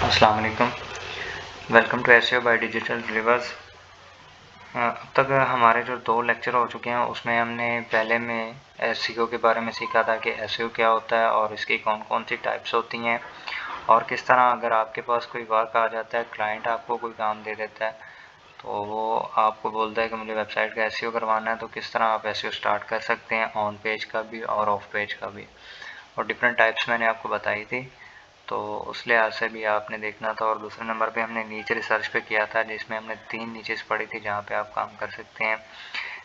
अस्सलाम वालेकुम। Welcome to SEO by digital delivers. अब तक हमारे जो 2 लेक्चर हो चुके हैं उसमें हमने पहले में एसईओ के बारे में सीखा था कि एसईओ क्या होता है और इसकी कौन कौन सी टाइप्स होती हैं और किस तरह अगर आपके पास कोई वर्क आ जाता है, क्लाइंट आपको कोई काम दे देता है तो वो आपको बोलता है कि मुझे वेबसाइट का एसईओ करवाना है, तो किस तरह आप एसईओ स्टार्ट कर सकते हैं, ऑन पेज का भी और ऑफ पेज का भी। और डिफरेंट टाइप्स मैंने आपको बताई थी, तो उस लिहाज से भी आपने देखना था। और दूसरे नंबर पे हमने नीचे रिसर्च पे किया था जिसमें हमने 3 नीचेस पढ़ी थी जहाँ पे आप काम कर सकते हैं।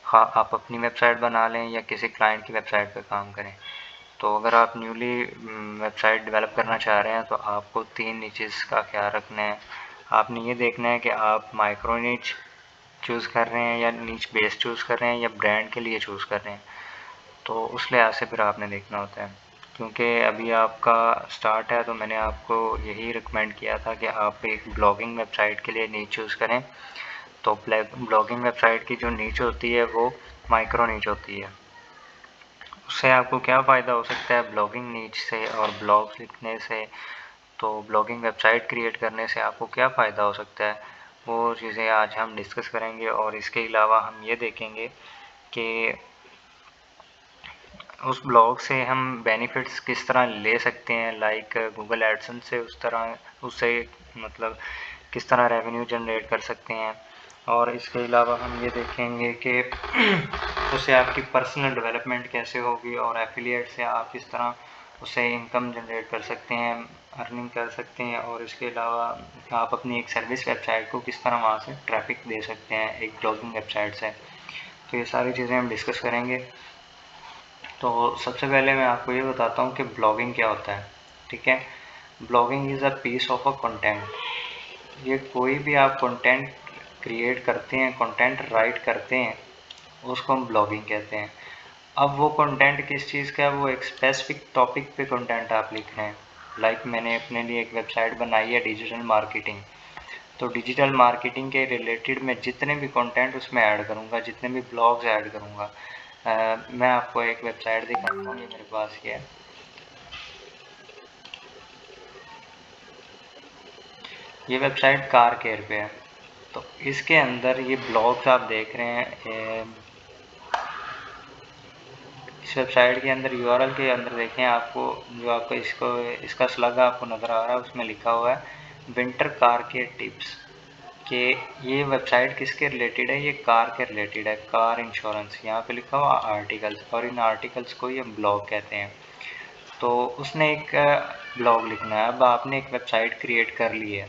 हाँ, आप अपनी वेबसाइट बना लें या किसी क्लाइंट की वेबसाइट पे काम करें। तो अगर आप न्यूली वेबसाइट डेवलप करना चाह रहे हैं तो आपको 3 नीचेस का ख्याल रखना है। आपने ये देखना है कि आप माइक्रो नीच चूज़ कर रहे हैं या नीच बेस चूज़ कर रहे हैं या ब्रांड के लिए चूज़ कर रहे हैं, तो उस लिहाज से फिर आपने देखना होता है। क्योंकि अभी आपका स्टार्ट है तो मैंने आपको यही रिकमेंड किया था कि आप एक ब्लॉगिंग वेबसाइट के लिए नीच चूज़ करें। तो ब्लॉगिंग वेबसाइट की जो नीच होती है वो माइक्रो नीच होती है। उससे आपको क्या फ़ायदा हो सकता है ब्लॉगिंग नीच से और ब्लॉग्स लिखने से, तो ब्लॉगिंग वेबसाइट क्रिएट करने से आपको क्या फ़ायदा हो सकता है, वो चीज़ें आज हम डिस्कस करेंगे। और इसके अलावा हम ये देखेंगे कि उस ब्लॉग से हम बेनिफिट्स किस तरह ले सकते हैं, लाइक गूगल एडसेंस से उस तरह उससे मतलब किस तरह रेवेन्यू जनरेट कर सकते हैं। और इसके अलावा हम ये देखेंगे कि उससे आपकी पर्सनल डेवलपमेंट कैसे होगी और एफिलिएट से आप किस तरह उससे इनकम जनरेट कर सकते हैं, अर्निंग कर सकते हैं। और इसके अलावा आप अपनी एक सर्विस वेबसाइट को किस तरह वहाँ से ट्रैफिक दे सकते हैं एक ब्लॉगिंग वेबसाइट से। तो ये सारी चीज़ें हम डिस्कस करेंगे। तो सबसे पहले मैं आपको ये बताता हूँ कि ब्लॉगिंग क्या होता है। ठीक है, blogging is a piece of a content. ये कोई भी आप कंटेंट क्रिएट करते हैं, कंटेंट राइट करते हैं, उसको हम ब्लॉगिंग कहते हैं। अब वो कंटेंट किस चीज़ का है, वो एक स्पेसिफिक टॉपिक पे कंटेंट आप लिख रहे हैं। लाइक मैंने अपने लिए एक वेबसाइट बनाई है डिजिटल मार्केटिंग, तो डिजिटल मार्केटिंग के रिलेटेड मैं जितने भी कंटेंट उसमें ऐड करूँगा, जितने भी ब्लॉग्स ऐड करूँगा। मैं आपको एक वेबसाइट दिखाता हूँ, ये मेरे पास ही है। ये वेबसाइट कार केयर पे है। तो इसके अंदर ये ब्लॉग्स आप देख रहे हैं। इस वेबसाइट के अंदर यूआरएल के अंदर देखें, आपको जो आपको इसका स्लग आपको नज़र आ रहा है उसमें लिखा हुआ है विंटर कार केयर टिप्स। कि ये वेबसाइट किसके रिलेटेड है, ये कार के रिलेटेड है, कार इंश्योरेंस। यहाँ पे लिखा हुआ आर्टिकल्स, और इन आर्टिकल्स को ये ब्लॉग कहते हैं। तो उसने एक ब्लॉग लिखना है। अब आपने एक वेबसाइट क्रिएट कर ली है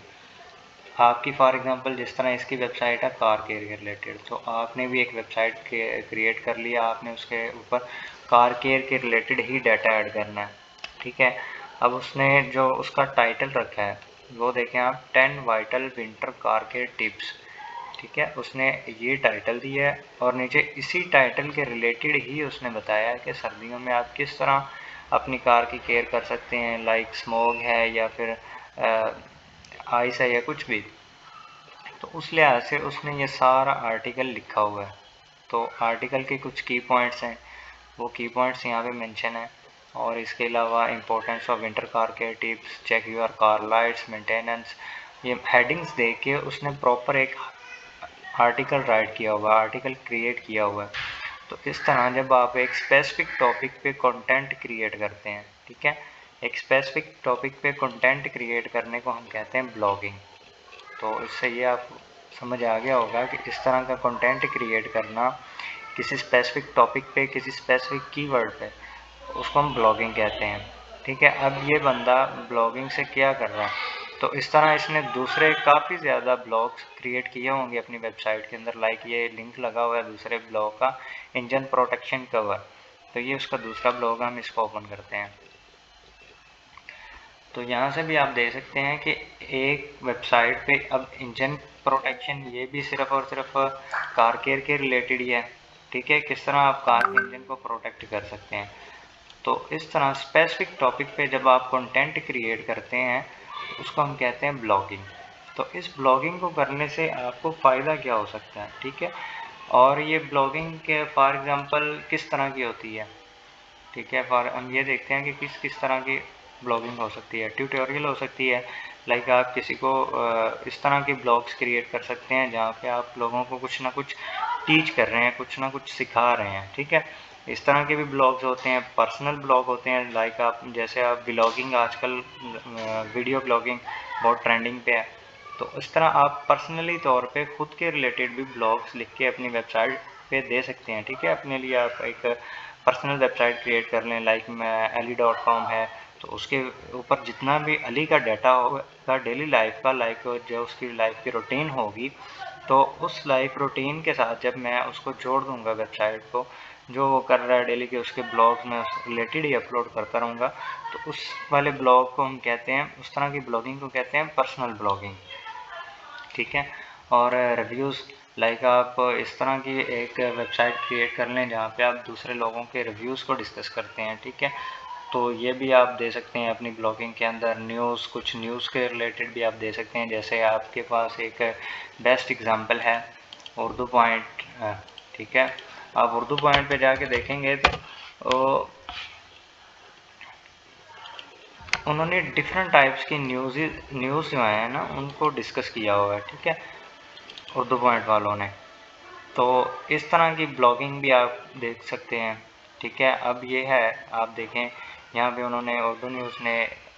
आपकी, फॉर एग्जांपल जिस तरह इसकी वेबसाइट है कार केयर के रिलेटेड, तो आपने भी एक वेबसाइट क्रिएट कर लिया। आपने उसके ऊपर कार केयर के रिलेटेड ही डाटा ऐड करना है। ठीक है, अब उसने जो उसका टाइटल रखा है वो देखें आप, 10 vital winter car care tips. ठीक है, उसने ये टाइटल दिया है और नीचे इसी टाइटल के रिलेटेड ही उसने बताया है कि सर्दियों में आप किस तरह अपनी कार की केयर कर सकते हैं, लाइक स्मोग है या फिर आइस है या कुछ भी। तो उस लिहाज से उसने ये सारा आर्टिकल लिखा हुआ है। तो आर्टिकल के कुछ की पॉइंट्स हैं, वो की पॉइंट्स यहाँ पे मेंशन है। और इसके अलावा importance of winter car care tips, check your car lights, maintenance, ये हेडिंग्स दे के उसने प्रॉपर एक आर्टिकल राइट किया हुआ, आर्टिकल क्रिएट किया हुआ है। तो इस तरह जब आप एक स्पेसिफिक टॉपिक पे कंटेंट क्रिएट करते हैं, ठीक है, एक स्पेसिफिक टॉपिक पे कंटेंट क्रिएट करने को हम कहते हैं ब्लॉगिंग। तो इससे ये आप समझ आ गया होगा कि इस तरह का कंटेंट क्रिएट करना किसी स्पेसिफिक टॉपिक पे, किसी स्पेसिफिक कीवर्ड पे, उसको हम ब्लॉगिंग कहते हैं। ठीक है, अब ये बंदा ब्लॉगिंग से क्या कर रहा है, तो इस तरह इसने दूसरे काफ़ी ज़्यादा ब्लॉग्स क्रिएट किए होंगे अपनी वेबसाइट के अंदर। लाइक ये लिंक लगा हुआ है दूसरे ब्लॉग का, इंजन प्रोटेक्शन कवर। तो ये उसका दूसरा ब्लॉग, हम इसको ओपन करते हैं। तो यहाँ से भी आप देख सकते हैं कि एक वेबसाइट पे अब इंजन प्रोटेक्शन, ये भी सिर्फ और सिर्फ कार केयर के रिलेटेड ही है। ठीक है, किस तरह आप कार के इंजन को प्रोटेक्ट कर सकते हैं। तो इस तरह स्पेसिफिक टॉपिक पे जब आप कंटेंट क्रिएट करते हैं उसको हम कहते हैं ब्लॉगिंग। तो इस ब्लॉगिंग को करने से आपको फ़ायदा क्या हो सकता है, ठीक है। और ये ब्लॉगिंग के फॉर एग्जांपल किस तरह की होती है, ठीक है। फॉर हम ये देखते हैं कि किस किस तरह की ब्लॉगिंग हो सकती है, ट्यूटोरियल हो सकती है, लाइक आप किसी को इस तरह की ब्लॉग्स क्रिएट कर सकते हैं जहाँ पे आप लोगों को कुछ ना कुछ टीच कर रहे हैं, कुछ ना कुछ सिखा रहे हैं, ठीक है। इस तरह के भी ब्लॉग्स होते हैं, पर्सनल ब्लॉग होते हैं, लाइक आप जैसे आप ब्लॉगिंग आजकल वीडियो ब्लॉगिंग बहुत ट्रेंडिंग पे है, तो इस तरह आप पर्सनली तौर पे खुद के रिलेटेड भी ब्लॉग्स लिख के अपनी वेबसाइट पे दे सकते हैं, ठीक है। अपने लिए आप एक पर्सनल वेबसाइट क्रिएट कर लें, लाइक ali.com है, तो उसके ऊपर जितना भी अली का डाटा होगा डेली लाइफ का, लाइक जो उसकी लाइफ की रूटीन होगी, तो उस लाइफ रूटीन के साथ जब मैं उसको जोड़ दूंगा वेबसाइट को, जो वो कर रहा है डेली के उसके ब्लॉग्स में उस रिलेटेड ही अपलोड करता रहूँगा, तो उस वाले ब्लॉग को हम कहते हैं, उस तरह की ब्लॉगिंग को कहते हैं पर्सनल ब्लॉगिंग, ठीक है। और रिव्यूज़, लाइक आप इस तरह की एक वेबसाइट क्रिएट कर लें जहाँ पे आप दूसरे लोगों के रिव्यूज़ को डिस्कस करते हैं, ठीक है। तो ये भी आप दे सकते हैं अपनी ब्लॉगिंग के अंदर। न्यूज़, कुछ न्यूज़ के रिलेटेड भी आप दे सकते हैं, जैसे आपके पास एक बेस्ट एग्जांपल है उर्दू पॉइंट, ठीक है। आप उर्दू पॉइंट पे जाके देखेंगे तो उन्होंने डिफरेंट टाइप्स की न्यूज़ जो है ना उनको डिस्कस किया हुआ है, ठीक है, उर्दू पॉइंट वालों ने। तो इस तरह की ब्लॉगिंग भी आप देख सकते हैं, ठीक है। अब ये है, आप देखें यहाँ पे उन्होंने उर्दू न्यूज़ ने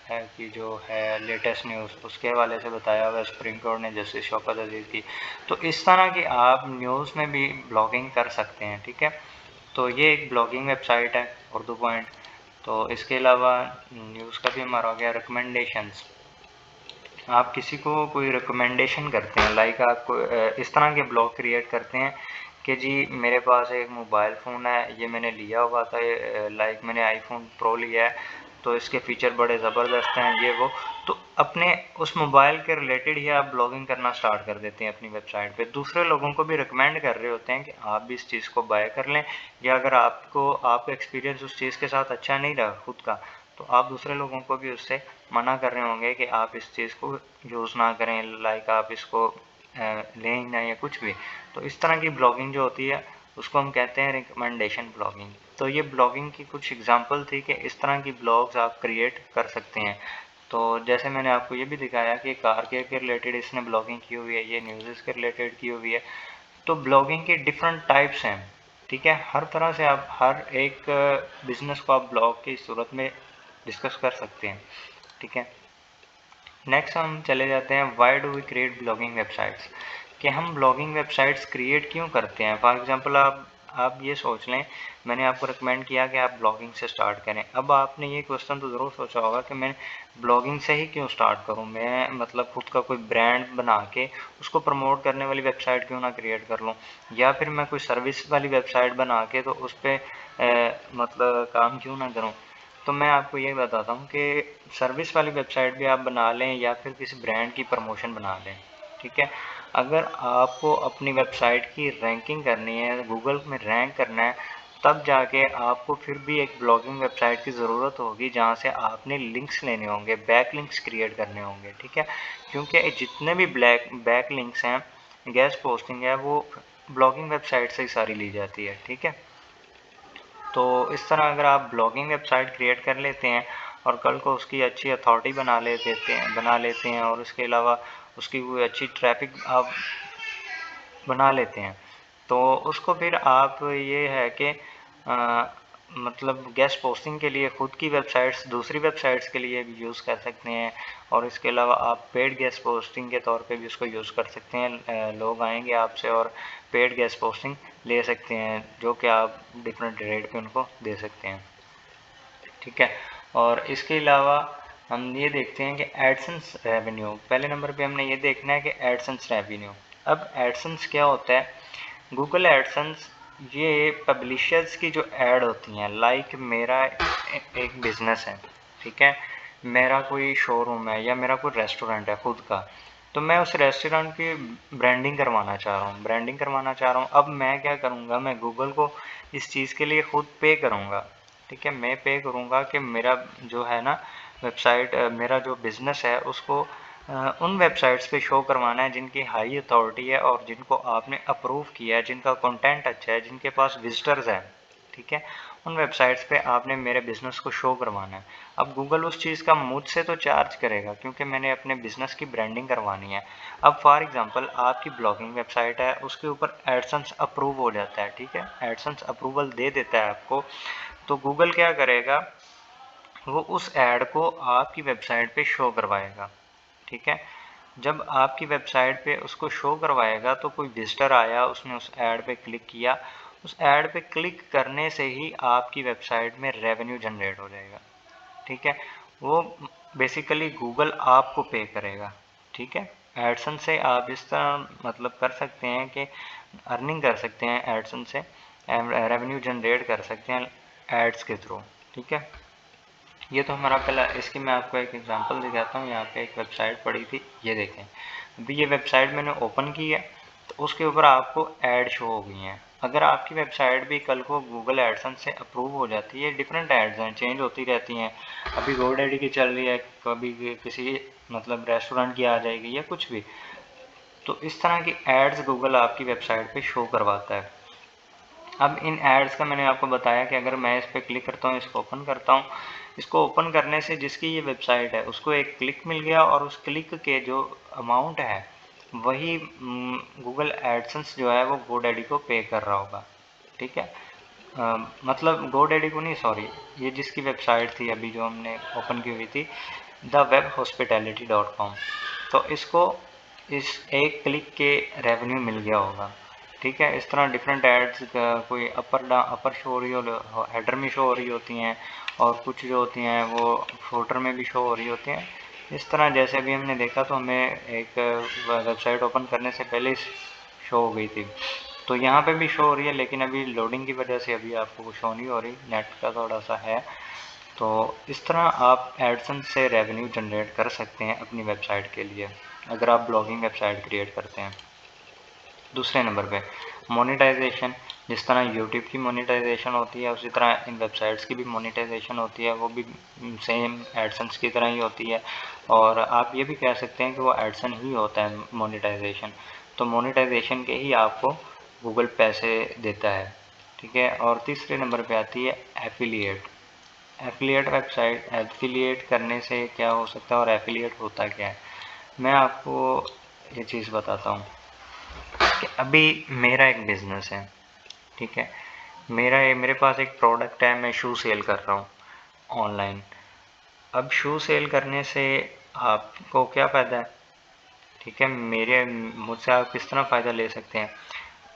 कि जो है लेटेस्ट न्यूज़ उसके हवाले से बताया हुआ है, सुप्रीम कोर्ट ने जस्टिस शौकत अजीज़ की। तो इस तरह की आप न्यूज़ में भी ब्लॉगिंग कर सकते हैं, ठीक है। तो ये एक ब्लॉगिंग वेबसाइट है उर्दू पॉइंट। तो इसके अलावा न्यूज़ का भी हमारा हो गया। रिकमेंडेशंस, आप किसी को कोई रिकमेंडेशन करते हैं, लाइक आप इस तरह के ब्लॉग क्रिएट करते हैं कि जी मेरे पास एक मोबाइल फ़ोन है, ये मैंने लिया हुआ था, लाइक मैंने आईफोन प्रो लिया है, तो इसके फ़ीचर बड़े ज़बरदस्त हैं, ये वो। तो अपने उस मोबाइल के रिलेटेड ही आप ब्लॉगिंग करना स्टार्ट कर देते हैं अपनी वेबसाइट पे। दूसरे लोगों को भी रिकमेंड कर रहे होते हैं कि आप भी इस चीज़ को बाय कर लें, या अगर आपका एक्सपीरियंस उस चीज़ के साथ अच्छा नहीं रहा खुद का, तो आप दूसरे लोगों को भी उससे मना कर रहे होंगे कि आप इस चीज़ को यूज़ ना करें, लाइक आप इसको लें ना, या कुछ भी। तो इस तरह की ब्लॉगिंग जो होती है उसको हम कहते हैं रिकमेंडेशन ब्लॉगिंग। तो ये ब्लॉगिंग की कुछ एग्जांपल थी कि इस तरह की ब्लॉग्स आप क्रिएट कर सकते हैं। तो जैसे मैंने आपको ये भी दिखाया कि कार केयर के रिलेटेड इसने ब्लॉगिंग की हुई है, ये न्यूज़ के रिलेटेड की हुई है। तो ब्लॉगिंग के डिफरेंट टाइप्स हैं, ठीक है। हर तरह से आप हर एक बिजनेस को आप ब्लॉग की सूरत में डिस्कस कर सकते हैं, ठीक है। नेक्स्ट हम चले जाते हैं why do we create blogging websites, कि हम ब्लॉगिंग वेबसाइट्स क्रिएट क्यों करते हैं। फॉर एग्जांपल आप ये सोच लें, मैंने आपको रिकमेंड किया कि आप ब्लॉगिंग से स्टार्ट करें। अब आपने ये क्वेश्चन तो ज़रूर सोचा होगा कि मैं ब्लॉगिंग से ही क्यों स्टार्ट करूं, मैं मतलब खुद का कोई ब्रांड बना के उसको प्रमोट करने वाली वेबसाइट क्यों ना क्रिएट कर लूं, या फिर मैं कोई सर्विस वाली वेबसाइट बना के तो उस पर मतलब काम क्यों ना करूँ। तो मैं आपको ये बताता हूँ कि सर्विस वाली वेबसाइट भी आप बना लें या फिर किसी ब्रांड की प्रमोशन बना लें, ठीक है। अगर आपको अपनी वेबसाइट की रैंकिंग करनी है, गूगल में रैंक करना है, तब जाके आपको फिर भी एक ब्लॉगिंग वेबसाइट की ज़रूरत होगी जहाँ से आपने लिंक्स लेने होंगे, बैक लिंक्स क्रिएट करने होंगे, ठीक है। क्योंकि जितने भी बैक लिंक्स हैं, गेस्ट पोस्टिंग है, वो ब्लॉगिंग वेबसाइट से ही सारी ली जाती है, ठीक है। तो इस तरह अगर आप ब्लॉगिंग वेबसाइट क्रिएट कर लेते हैं और कल को उसकी अच्छी अथॉरिटी बना लेते हैं और उसके अलावा उसकी कोई अच्छी ट्रैफिक आप बना लेते हैं, तो उसको फिर आप ये है कि मतलब गेस्ट पोस्टिंग के लिए खुद की वेबसाइट्स दूसरी वेबसाइट्स के लिए भी यूज़ कर सकते हैं, और इसके अलावा आप पेड गेस्ट पोस्टिंग के तौर पे भी उसको यूज़ कर सकते हैं। लोग आएंगे आपसे और पेड गेस्ट पोस्टिंग ले सकते हैं, जो कि आप डिफरेंट रेट पे उनको दे सकते हैं, ठीक है। और इसके अलावा हम ये देखते हैं कि एडसेंस रेवेन्यू, पहले नंबर पे हमने ये देखना है कि एडसेंस रेवेन्यू। अब एडसेंस क्या होता है, गूगल एडसेंस ये पब्लिशर्स की जो ऐड होती हैं, लाइक मेरा एक बिज़नेस है, ठीक है, मेरा कोई शोरूम है या मेरा कोई रेस्टोरेंट है खुद का, तो मैं उस रेस्टोरेंट की ब्रांडिंग करवाना चाह रहा हूँ। अब मैं क्या करूँगा, मैं गूगल को इस चीज़ के लिए खुद पे करूँगा, ठीक है। मैं पे करूँगा कि मेरा जो है ना वेबसाइट, मेरा जो बिज़नेस है उसको उन वेबसाइट्स पे शो करवाना है जिनकी हाई अथॉरिटी है और जिनको आपने अप्रूव किया है, जिनका कंटेंट अच्छा है, जिनके पास विजिटर्स हैं, ठीक है। उन वेबसाइट्स पे आपने मेरे बिज़नेस को शो करवाना है। अब गूगल उस चीज़ का मुझसे तो चार्ज करेगा क्योंकि मैंने अपने बिज़नेस की ब्रांडिंग करवानी है। अब फॉर एग्जांपल आपकी ब्लॉगिंग वेबसाइट है, उसके ऊपर एडसेंस अप्रूव हो जाता है, ठीक है, एडसेंस अप्रूवल दे देता है आपको, तो गूगल क्या करेगा, वो उस ऐड को आपकी वेबसाइट पे शो करवाएगा, ठीक है। जब आपकी वेबसाइट पे उसको शो करवाएगा तो कोई विजिटर आया, उसने उस ऐड पे क्लिक किया, उस ऐड पे क्लिक करने से ही आपकी वेबसाइट में रेवेन्यू जनरेट हो जाएगा, ठीक है। वो बेसिकली गूगल आपको पे करेगा, ठीक है। एडसन से आप इस तरह मतलब कर सकते हैं कि अर्निंग कर सकते हैं, एडसन से रेवेन्यू जनरेट कर सकते हैं एड्स के थ्रू, ठीक है। ये तो हमारा पहला, इसकी मैं आपको एक एग्जांपल दिखाता हूँ। यहाँ पे एक वेबसाइट पड़ी थी, ये देखें, अभी ये वेबसाइट मैंने ओपन की है तो उसके ऊपर आपको ऐड शो हो गई हैं। अगर आपकी वेबसाइट भी कल को गूगल एडसेंस से अप्रूव हो जाती है, डिफरेंट एड्स हैं, चेंज होती रहती हैं, अभी गोडैडी की चल रही है, कभी किसी मतलब रेस्टोरेंट की आ जाएगी या कुछ भी, तो इस तरह की एड्स गूगल आपकी वेबसाइट पे शो करवाता है। अब इन एड्स का मैंने आपको बताया कि अगर मैं इस पर क्लिक करता हूँ, इसको ओपन करता हूँ, इसको ओपन करने से जिसकी ये वेबसाइट है उसको एक क्लिक मिल गया और उस क्लिक के जो अमाउंट है वही गूगल एडसेंस जो है वो गोडैडी को पे कर रहा होगा, ठीक है। मतलब गोडैडी को नहीं, सॉरी, ये जिसकी वेबसाइट थी अभी जो हमने ओपन की हुई थी, thewebhospitality.com, तो इसको इस एक क्लिक के रेवेन्यू मिल गया होगा, ठीक है। इस तरह डिफरेंट एड्स कोई अपर शो हो रही हो, हेडर में शो हो रही होती हैं, और कुछ जो होती हैं वो फुटर में भी शो हो रही होती हैं। इस तरह जैसे अभी हमने देखा तो हमें एक वेबसाइट ओपन करने से पहले शो हो गई थी, तो यहाँ पे भी शो हो रही है, लेकिन अभी लोडिंग की वजह से अभी आपको शो नहीं हो रही, नेट का थोड़ा सा है। तो इस तरह आप एडसेंस से रेवेन्यू जनरेट कर सकते हैं अपनी वेबसाइट के लिए, अगर आप ब्लॉगिंग वेबसाइट क्रिएट करते हैं। दूसरे नंबर पे मोनेटाइजेशन, जिस तरह यूट्यूब की मोनेटाइजेशन होती है उसी तरह इन वेबसाइट्स की भी मोनेटाइजेशन होती है, वो भी सेम एडसेंस की तरह ही होती है, और आप ये भी कह सकते हैं कि वो एडसन ही होता है मोनेटाइजेशन। तो मोनेटाइजेशन के ही आपको गूगल पैसे देता है, ठीक है। और तीसरे नंबर पे आती है एफिलिएट। एफिलिएट वेबसाइट, एफिलिएट करने से क्या हो सकता है और एफिलिएट होता क्या है, मैं आपको ये चीज़ बताता हूँ कि अभी मेरा एक बिज़नेस है, ठीक है, मेरे पास एक प्रोडक्ट है, मैं शू सेल कर रहा हूँ ऑनलाइन। अब शू सेल करने से आपको क्या फ़ायदा है, ठीक है, मुझसे आप किस तरह फ़ायदा ले सकते हैं।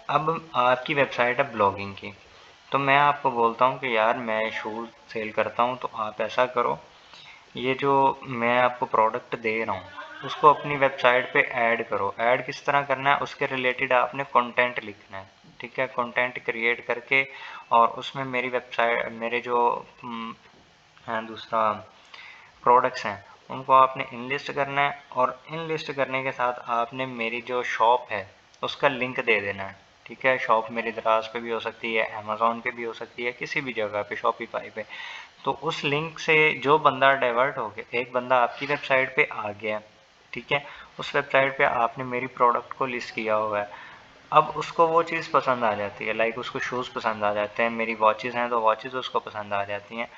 अब आपकी वेबसाइट है ब्लॉगिंग की, तो मैं आपको बोलता हूँ कि यार मैं शू सेल करता हूँ, तो आप ऐसा करो, ये जो मैं आपको प्रोडक्ट दे रहा हूँ उसको अपनी वेबसाइट पे ऐड करो। ऐड किस तरह करना है, उसके रिलेटेड आपने कंटेंट लिखना है, ठीक है, कंटेंट क्रिएट करके, और उसमें मेरी वेबसाइट, मेरे जो हैं दूसरा प्रोडक्ट्स हैं उनको आपने इनलिस्ट करना है, और इनलिस्ट करने के साथ आपने मेरी जो शॉप है उसका लिंक दे देना है, ठीक है। शॉप मेरी दराज पे भी हो सकती है, अमेज़ॉन पे भी हो सकती है, किसी भी जगह पे, शॉपिफाई पे। तो उस लिंक से जो बंदा डाइवर्ट हो गया, एक बंदा आपकी वेबसाइट पे आ गया, ठीक है, उस वेबसाइट पे आपने मेरी प्रोडक्ट को लिस्ट किया हुआ है, अब उसको वो चीज़ पसंद आ जाती है, लाइक उसको शूज़ पसंद आ जाते हैं, मेरी वॉचेज़ हैं तो वॉचेज़ उसको पसंद आ जाती हैं।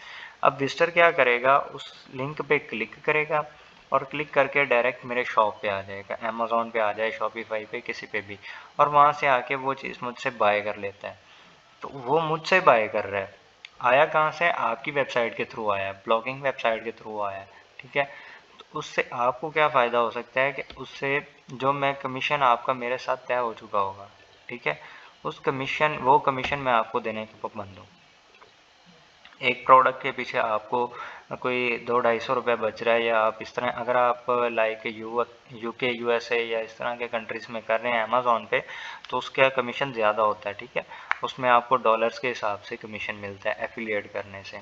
अब विजिटर क्या करेगा, उस लिंक पे क्लिक करेगा और क्लिक करके डायरेक्ट मेरे शॉप पे आ जाएगा, अमेज़ॉन पे आ जाए, शॉपिफाई पे, किसी पे भी, और वहाँ से आके वो चीज़ मुझसे बाय कर लेता है। तो वो मुझसे बाय कर रहा है, आया कहाँ से, आपकी वेबसाइट के थ्रू आया, ब्लॉगिंग वेबसाइट के थ्रू आया, ठीक है। तो उससे आपको क्या फ़ायदा हो सकता है कि उससे जो मैं कमीशन आपका मेरे साथ तय हो चुका होगा, ठीक है, उस कमीशन, वो कमीशन मैं आपको देने के पाबंद हूँ। एक प्रोडक्ट के पीछे आपको कोई 200-250 रुपये बच रहा है, या आप इस तरह, अगर आप लाइक यूके, यूएसए या इस तरह के कंट्रीज़ में कर रहे हैं अमेज़ॉन पे, तो उसका कमीशन ज़्यादा होता है, ठीक है, उसमें आपको डॉलर्स के हिसाब से कमीशन मिलता है एफिलिएट करने से।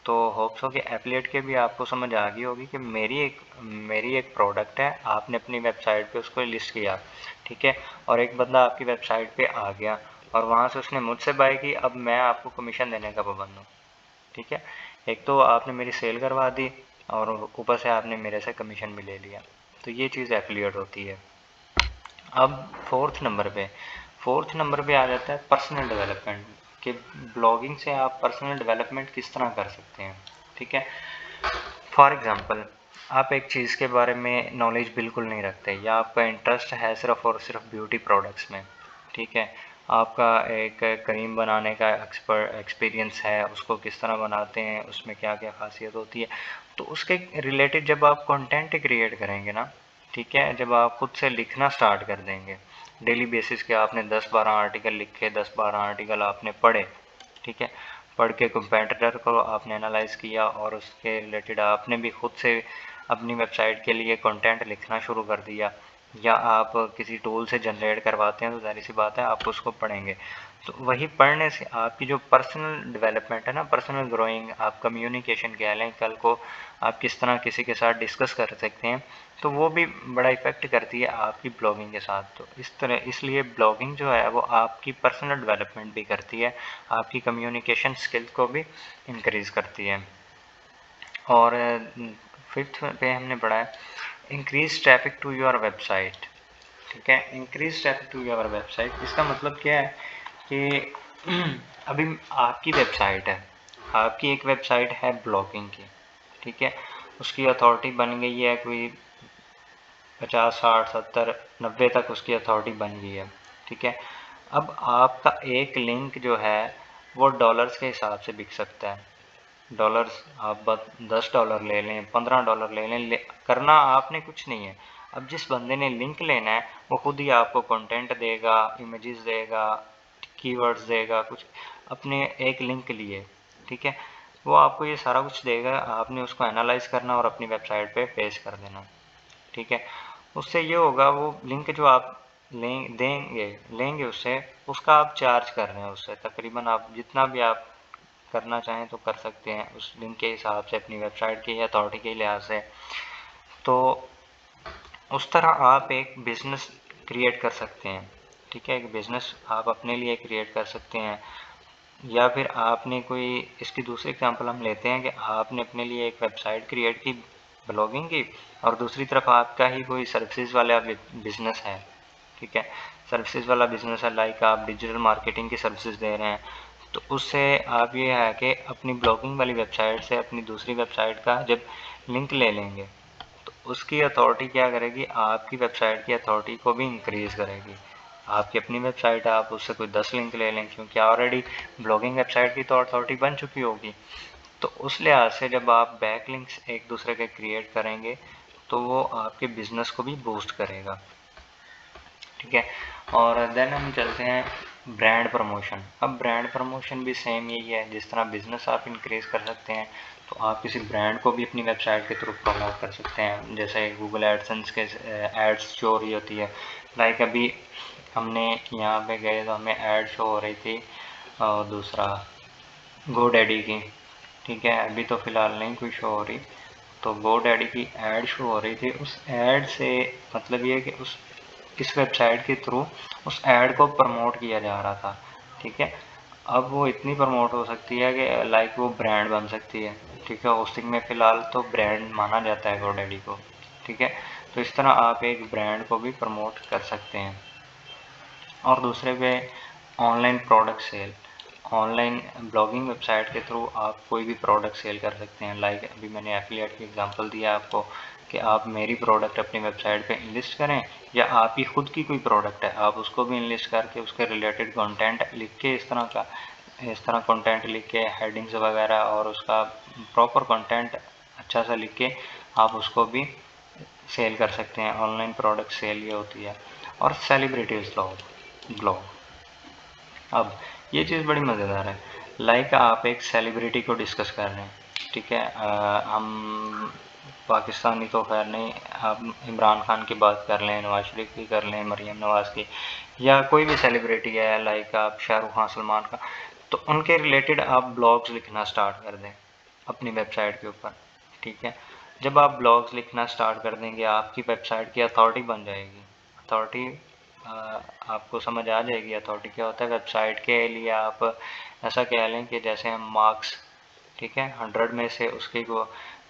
तो होप्स हो कि एफिलिएट के भी आपको समझ आ गई होगी कि मेरी एक प्रोडक्ट है, आपने अपनी वेबसाइट पे उसको लिस्ट किया, ठीक है, और एक बंदा आपकी वेबसाइट पे आ गया और वहाँ से उसने मुझसे बाय की, अब मैं आपको कमीशन देने का पाबंद हूँ, ठीक है। एक तो आपने मेरी सेल करवा दी और ऊपर से आपने मेरे से कमीशन भी ले लिया, तो ये चीज़ एफिलिएट होती है। अब फोर्थ नंबर पे आ जाता है पर्सनल डेवलपमेंट। कि ब्लॉगिंग से आप पर्सनल डेवलपमेंट किस तरह कर सकते हैं। ठीक है, फॉर एग्ज़ाम्पल आप एक चीज़ के बारे में नॉलेज बिल्कुल नहीं रखते या आपका इंटरेस्ट है सिर्फ और सिर्फ ब्यूटी प्रोडक्ट्स में। ठीक है, आपका एक क्रीम बनाने का एक्सपीरियंस है, उसको किस तरह बनाते हैं, उसमें क्या क्या खासियत होती है, तो उसके रिलेटेड जब आप कंटेंट क्रिएट करेंगे ना, ठीक है, जब आप खुद से लिखना स्टार्ट कर देंगे डेली बेसिस के, आपने 10-12 आर्टिकल लिखे, 10-12 आर्टिकल आपने पढ़े, ठीक है, पढ़ के कंपेटिटर को आपने एनालाइज किया और उसके रिलेटेड आपने भी खुद से अपनी वेबसाइट के लिए कंटेंट लिखना शुरू कर दिया, या आप किसी टूल से जनरेट करवाते हैं, तो ज़ाहिर सी बात है आप उसको पढ़ेंगे। तो वही पढ़ने से आपकी जो पर्सनल डेवलपमेंट है ना, पर्सनल ग्रोइंग, आप कम्युनिकेशन कह लें, कल को आप किस तरह किसी के साथ डिस्कस कर सकते हैं, तो वो भी बड़ा इफ़ेक्ट करती है आपकी ब्लॉगिंग के साथ। तो इस तरह इसलिए ब्लॉगिंग जो है वो आपकी पर्सनल डेवलपमेंट भी करती है, आपकी कम्युनिकेशन स्किल को भी इंक्रीज़ करती है। और फिफ्थ पे हमने पढ़ा है increase traffic to your website. ठीक है, increase traffic to your website, इसका मतलब क्या है कि अभी आपकी वेबसाइट है, आपकी एक वेबसाइट है ब्लॉगिंग की, ठीक है, उसकी अथॉरिटी बन गई है, कोई 50, 60, 70, 90 तक उसकी अथॉरिटी बन गई है। ठीक है, अब आपका एक लिंक जो है वो डॉलर्स के हिसाब से बिक सकता है। डॉलर्स आप $10 ले लें, $15 ले लें, करना आपने कुछ नहीं है। अब जिस बंदे ने लिंक लेना है वो खुद ही आपको कंटेंट देगा, इमेजेस देगा, कीवर्ड्स देगा, कुछ अपने एक लिंक लिए, ठीक है, वो आपको ये सारा कुछ देगा, आपने उसको एनालाइज करना और अपनी वेबसाइट पे पेश कर देना। ठीक है, उससे ये होगा वो लिंक जो आप लेंगे उससे, उसका आप चार्ज कर रहे हैं उससे, तकरीबन आप जितना भी आप करना चाहें तो कर सकते हैं उस लिंक के हिसाब से, अपनी वेबसाइट की अथॉरिटी के लिहाज से। तो उस तरह आप एक बिज़नेस क्रिएट कर सकते हैं। ठीक है, एक बिज़नेस आप अपने लिए क्रिएट कर सकते हैं, या फिर आपने कोई, इसकी दूसरी एग्जांपल हम लेते हैं कि आपने अपने लिए एक वेबसाइट क्रिएट की ब्लॉगिंग की, और दूसरी तरफ आपका ही कोई सर्विसेज वाला बिजनेस है। ठीक है, सर्विसेज वाला बिजनेस है, लाइक आप डिजिटल मार्केटिंग की सर्विसेज दे रहे हैं, तो उससे आप ये है कि अपनी ब्लॉगिंग वाली वेबसाइट से अपनी दूसरी वेबसाइट का जब लिंक ले लेंगे तो उसकी अथॉरिटी क्या करेगी, आपकी वेबसाइट की अथॉरिटी को भी इंक्रीज़ करेगी। आपकी अपनी वेबसाइट है, आप उससे कोई 10 लिंक ले लें, क्योंकि ऑलरेडी ब्लॉगिंग वेबसाइट की तो अथॉरिटी बन चुकी होगी। तो उस लिहाज से जब आप बैक लिंक्स एक दूसरे के क्रिएट करेंगे तो वो आपके बिजनेस को भी बूस्ट करेगा। ठीक है, और देन हम चलते हैं ब्रांड प्रमोशन। अब ब्रांड प्रमोशन भी सेम यही है, जिस तरह बिजनेस आप इंक्रीज़ कर सकते हैं तो आप किसी ब्रांड को भी अपनी वेबसाइट के थ्रू प्रमोट कर सकते हैं। जैसे गूगल एडसेंस के एड्स शो हो रही होती है, लाइक अभी हमने यहाँ पे गए तो हमें ऐड शो हो रही थी, और दूसरा GoDaddy की, ठीक है, अभी तो फ़िलहाल नहीं कोई शो हो रही, तो GoDaddy की ऐड शो हो रही थी। उस ऐड से मतलब ये है कि इस वेबसाइट के थ्रू उस ऐड को प्रमोट किया जा रहा था। ठीक है, अब वो इतनी प्रमोट हो सकती है कि लाइक वो ब्रांड बन सकती है। ठीक है, होस्टिंग में फ़िलहाल तो ब्रांड माना जाता है GoDaddy को। ठीक है, तो इस तरह आप एक ब्रांड को भी प्रमोट कर सकते हैं। और दूसरे पे online product sale, online blogging website के थ्रू आप कोई भी प्रोडक्ट सेल कर सकते हैं। लाइक अभी मैंने एफिलिएट की एग्जांपल दिया आपको कि आप मेरी प्रोडक्ट अपनी वेबसाइट पे इनलिस्ट करें, या आप ही खुद की कोई प्रोडक्ट है आप उसको भी इनलिस्ट करके उसके रिलेटेड कंटेंट लिख के, इस तरह कंटेंट लिख के हेडिंग्स वगैरह और उसका प्रॉपर कंटेंट अच्छा सा लिख के आप उसको भी सेल कर सकते हैं। ऑनलाइन प्रोडक्ट सेल ये होती है। और सेलिब्रिटीज़ ब्लॉग, अब ये चीज़ बड़ी मज़ेदार है। लाइक आप एक सेलिब्रिटी को डिस्कस कर रहे हैं, ठीक है, हम पाकिस्तानी तो खैर नहीं, आप इमरान खान की बात कर लें, नवाज शरीफ की कर लें, मरीम नवाज़ की, या कोई भी सेलिब्रिटी है, लाइक आप शाहरुख खान, सलमान खान, तो उनके रिलेटेड आप ब्लॉग्स लिखना स्टार्ट कर दें अपनी वेबसाइट के ऊपर। ठीक है, जब आप ब्लॉग्स लिखना स्टार्ट कर देंगे आपकी वेबसाइट की अथॉरिटी बन जाएगी। अथॉरिटी आपको समझ आ जाएगी अथॉरिटी क्या होता है। वेबसाइट के लिए आप ऐसा कह लें कि जैसे हम मार्क्स, ठीक है, 100 में से उसके को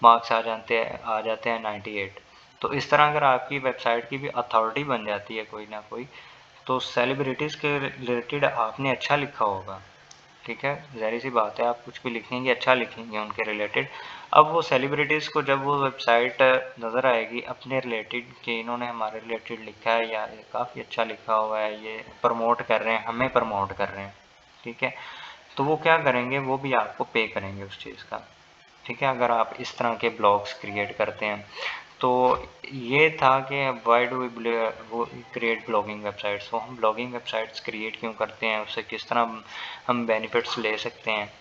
मार्क्स आ जाते हैं 98। तो इस तरह अगर आपकी वेबसाइट की भी अथॉरिटी बन जाती है कोई ना कोई, तो सेलिब्रिटीज़ के रिलेटेड आपने अच्छा लिखा होगा, ठीक है, ज़ाहिर सी बात है आप कुछ भी लिखेंगे अच्छा लिखेंगे उनके रिलेटेड। अब वो सेलिब्रिटीज़ को जब वो वेबसाइट नज़र आएगी अपने रिलेटेड कि इन्होंने हमारे रिलेटेड लिखा है या काफ़ी अच्छा लिखा हुआ है, ये प्रमोट कर रहे हैं, हमें प्रमोट कर रहे हैं, ठीक है, तो वो क्या करेंगे, वो भी आपको पे करेंगे उस चीज़ का, ठीक है, अगर आप इस तरह के ब्लॉग्स क्रिएट करते हैं। तो ये था कि वाई डू वो क्रिएट ब्लॉगिंग वेबसाइट्स, तो हम ब्लॉगिंग वेबसाइट्स क्रिएट क्यों करते हैं, उससे किस तरह हम बेनिफिट्स ले सकते हैं,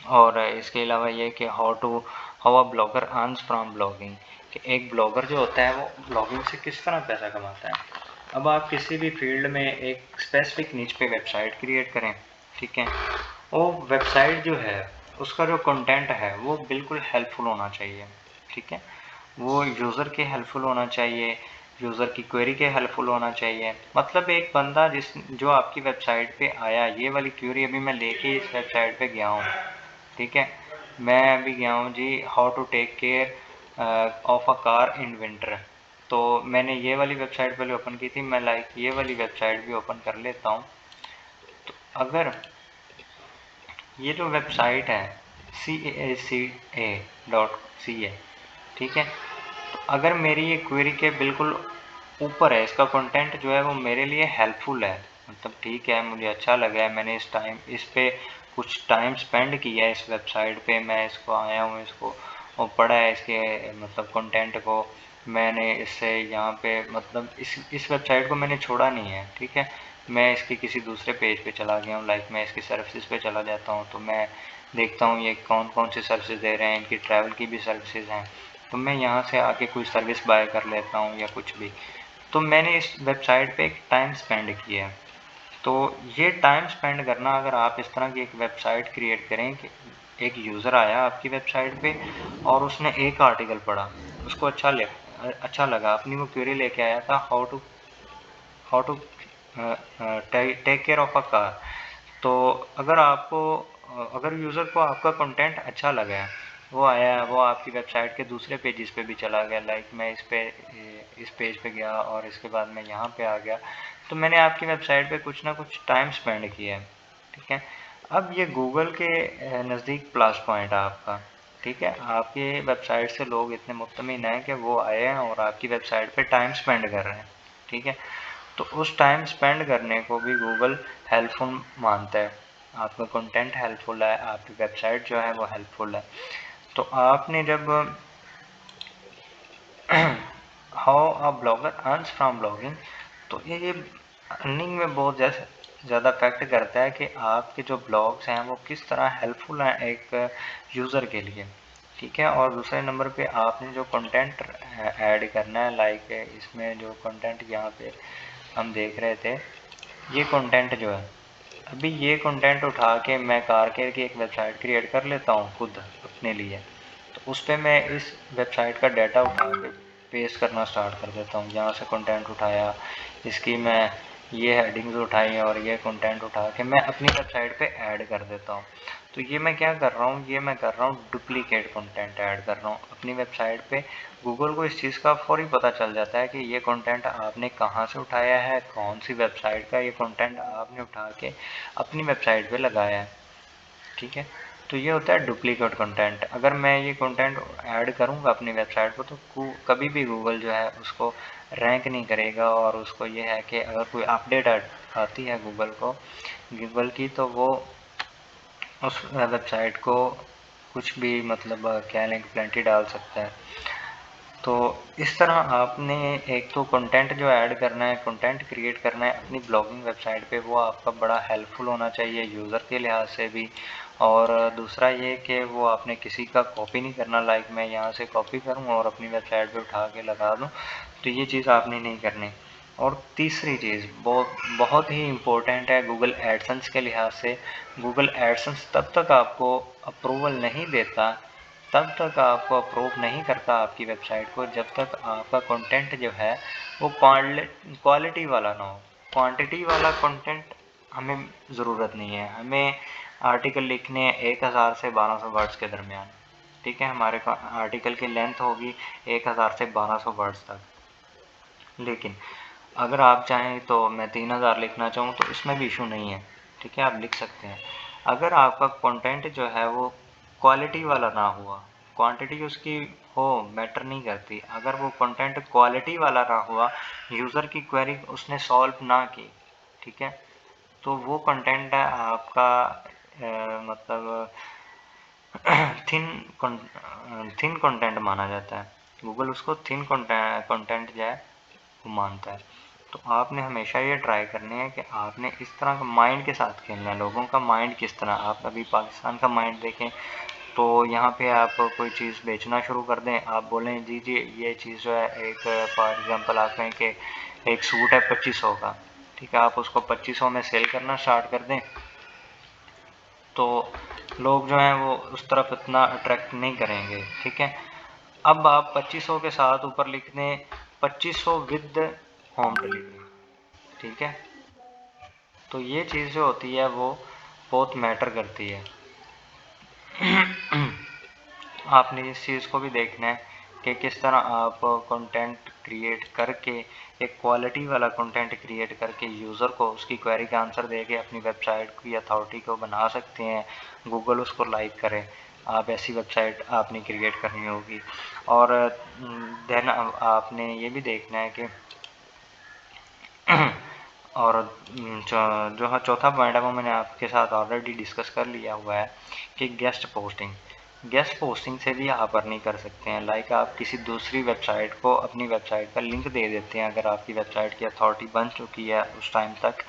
और इसके अलावा ये कि how a blogger earns from blogging, कि एक ब्लॉगर जो होता है वो ब्लॉगिंग से किस तरह पैसा कमाता है। अब आप किसी भी फील्ड में एक स्पेसिफिक नीच पे वेबसाइट क्रिएट करें, ठीक है, वो वेबसाइट जो है उसका जो कंटेंट है वो बिल्कुल हेल्पफुल होना चाहिए, ठीक है, वो यूज़र के हेल्पफुल होना चाहिए, यूज़र की क्वेरी के हेल्पफुल होना चाहिए। मतलब एक बंदा जो आपकी वेबसाइट पे आया, ये वाली क्वेरी अभी मैं लेके इस वेबसाइट पे गया हूँ, ठीक है, मैं अभी गया हूँ जी how to take care of a car in winter, तो मैंने ये वाली वेबसाइट पहले ओपन की थी, मैं ये वाली वेबसाइट भी ओपन कर लेता हूँ। तो अगर ये जो वेबसाइट है CACA.ca, ठीक है, तो अगर मेरी ये क्वेरी के बिल्कुल ऊपर है, इसका कंटेंट जो है वो मेरे लिए हेल्पफुल है, मतलब ठीक है, मुझे अच्छा लगा है, मैंने इस पे कुछ टाइम स्पेंड किया है, इस वेबसाइट पे मैं इसको आया हूँ, इसको और पढ़ा है, इसके मतलब कंटेंट को मैंने इससे यहाँ पे मतलब इस वेबसाइट को मैंने छोड़ा नहीं है, ठीक है, मैं इसके किसी दूसरे पेज पे चला गया हूँ, लाइक मैं इसकी सर्विसेज पे चला जाता हूँ, तो मैं देखता हूँ ये कौन कौन सी सर्विसेज दे रहे हैं, इनकी ट्रैवल की भी सर्विसेज हैं, तो मैं यहाँ से आके कोई सर्विस बाय कर लेता हूँ या कुछ भी। तो मैंने इस वेबसाइट पे एक टाइम स्पेंड किया है, तो ये टाइम स्पेंड करना, अगर आप इस तरह की एक वेबसाइट क्रिएट करें कि एक यूज़र आया आपकी वेबसाइट पे और उसने एक आर्टिकल पढ़ा, उसको अच्छा लगा, अपनी वो क्वेरी लेके आया था how to take care of a car, तो अगर यूज़र को आपका कंटेंट अच्छा लगा है, वो आया, वो आपकी वेबसाइट के दूसरे पेजेस पे भी चला गया, लाइक मैं इस पेज पे गया और इसके बाद मैं यहाँ पे आ गया, तो मैंने आपकी वेबसाइट पे कुछ ना कुछ टाइम स्पेंड किया है, ठीक है। अब ये गूगल के नज़दीक प्लस पॉइंट है आपका, ठीक है, आपकी वेबसाइट से लोग इतने मुतमिन हैं कि वो आए हैं और आपकी वेबसाइट पे टाइम स्पेंड कर रहे हैं, ठीक है, तो उस टाइम स्पेंड करने को भी गूगल हेल्पफुल मानता है, आपका कंटेंट हेल्पफुल है, आपकी वेबसाइट जो है वो हेल्पफुल है। तो आपने जब how a blogger earns from blogging, तो ये अर्निंग में बहुत ज़्यादा इफेक्ट करता है कि आपके जो ब्लॉग्स हैं वो किस तरह हेल्पफुल हैं एक यूज़र के लिए, ठीक है, और दूसरे नंबर पे आपने जो कंटेंट ऐड करना है, लाइक इसमें जो कंटेंट यहाँ पे हम देख रहे थे, ये कंटेंट जो है, अभी ये कंटेंट उठा के मैं कार केयर की एक वेबसाइट क्रिएट कर लेता हूँ खुद अपने लिए, तो उस पर मैं इस वेबसाइट का डाटा उठा के पेस्ट करना स्टार्ट कर देता हूँ, यहाँ से कंटेंट उठाया, इसकी मैं ये हेडिंग्स उठाई और ये कंटेंट उठा के मैं अपनी वेबसाइट पे ऐड कर देता हूँ। तो ये मैं क्या कर रहा हूँ, ये मैं कर रहा हूँ डुप्लीकेट कंटेंट ऐड कर रहा हूँ अपनी वेबसाइट पे। गूगल को इस चीज़ का फौरी पता चल जाता है कि ये कंटेंट आपने कहाँ से उठाया है, कौन सी वेबसाइट का ये कंटेंट आपने उठा के अपनी वेबसाइट पे लगाया है, ठीक है। तो ये होता है डुप्लीकेट कंटेंट। अगर मैं ये कंटेंट ऐड करूँगा अपनी वेबसाइट पर तो कभी भी गूगल जो है उसको रैंक नहीं करेगा, और उसको ये है कि अगर कोई अपडेट आती है गूगल की, तो वो उस वेबसाइट को कुछ भी मतलब क्या लिंक प्लेंटी डाल सकता है। तो इस तरह आपने एक तो कंटेंट जो ऐड करना है, कंटेंट क्रिएट करना है अपनी ब्लॉगिंग वेबसाइट पे, वो आपका बड़ा हेल्पफुल होना चाहिए यूज़र के लिहाज से भी, और दूसरा ये कि वो आपने किसी का कॉपी नहीं करना, लाइक मैं यहाँ से कॉपी करूँ और अपनी वेबसाइट पे उठा के लगा दूँ, तो ये चीज़ आपने नहीं करनी। और तीसरी चीज़ बहुत बहुत ही इम्पोर्टेंट है गूगल एडसेंस के लिहाज से, गूगल एडसेंस तब तक आपको अप्रूवल नहीं देता, तब तक आपको अप्रूव नहीं करता आपकी वेबसाइट को, जब तक आपका कंटेंट जो है वो क्वालिटी वाला ना हो। क्वांटिटी वाला कंटेंट हमें ज़रूरत नहीं है, हमें आर्टिकल लिखने 1000 से 1200 वर्ड्स के दरमियान, ठीक है, हमारे आर्टिकल की लेंथ होगी 1000 से 1200 वर्ड्स तक। लेकिन अगर आप चाहें तो मैं 3000 लिखना चाहूँ तो इसमें भी इशू नहीं है, ठीक है, आप लिख सकते हैं। अगर आपका कंटेंट जो है वो क्वालिटी वाला ना हुआ, क्वांटिटी उसकी हो मैटर नहीं करती, अगर वो कंटेंट क्वालिटी वाला ना हुआ, यूज़र की क्वेरी उसने सॉल्व ना की, ठीक है, तो वो कंटेंट है आपका मतलब थिन थिन कंटेंट माना जाता है। गूगल उसको थिन कंटेंट जो है वो मानता है। तो आपने हमेशा ये ट्राई करनी है कि आपने इस तरह का माइंड के साथ खेलना है। लोगों का माइंड किस तरह, आप अभी पाकिस्तान का माइंड देखें तो यहाँ पे आप कोई चीज़ बेचना शुरू कर दें, आप बोलें जी जी ये चीज़ जो है, एक फॉर एग्जांपल आप कहें कि एक सूट है 2500 का, ठीक है, आप उसको 2500 में सेल करना स्टार्ट कर दें, तो लोग जो हैं वो उस तरफ इतना अट्रैक्ट नहीं करेंगे, ठीक है। अब आप 2500 के साथ ऊपर लिख दें 2500 विद होम डिलीवरी, ठीक है, तो ये चीज़ जो होती है वो बहुत मैटर करती है। आपने इस चीज़ को भी देखना है कि किस तरह आप कंटेंट क्रिएट करके, एक क्वालिटी वाला कंटेंट क्रिएट करके यूज़र को उसकी क्वेरी का आंसर दे के अपनी वेबसाइट की अथॉरिटी को बना सकते हैं, गूगल उसको लाइक करे। आप ऐसी वेबसाइट आपने क्रिएट करनी होगी। और देन आपने ये भी देखना है कि और जो हाँ चौथा पॉइंट है वो मैंने आपके साथ ऑलरेडी डिस्कस कर लिया हुआ है कि गेस्ट पोस्टिंग। गेस्ट पोस्टिंग से भी आप अर्निंग कर सकते हैं। लाइक आप किसी दूसरी वेबसाइट को अपनी वेबसाइट का लिंक दे देते हैं, अगर आपकी वेबसाइट की अथॉरिटी बन चुकी है उस टाइम तक,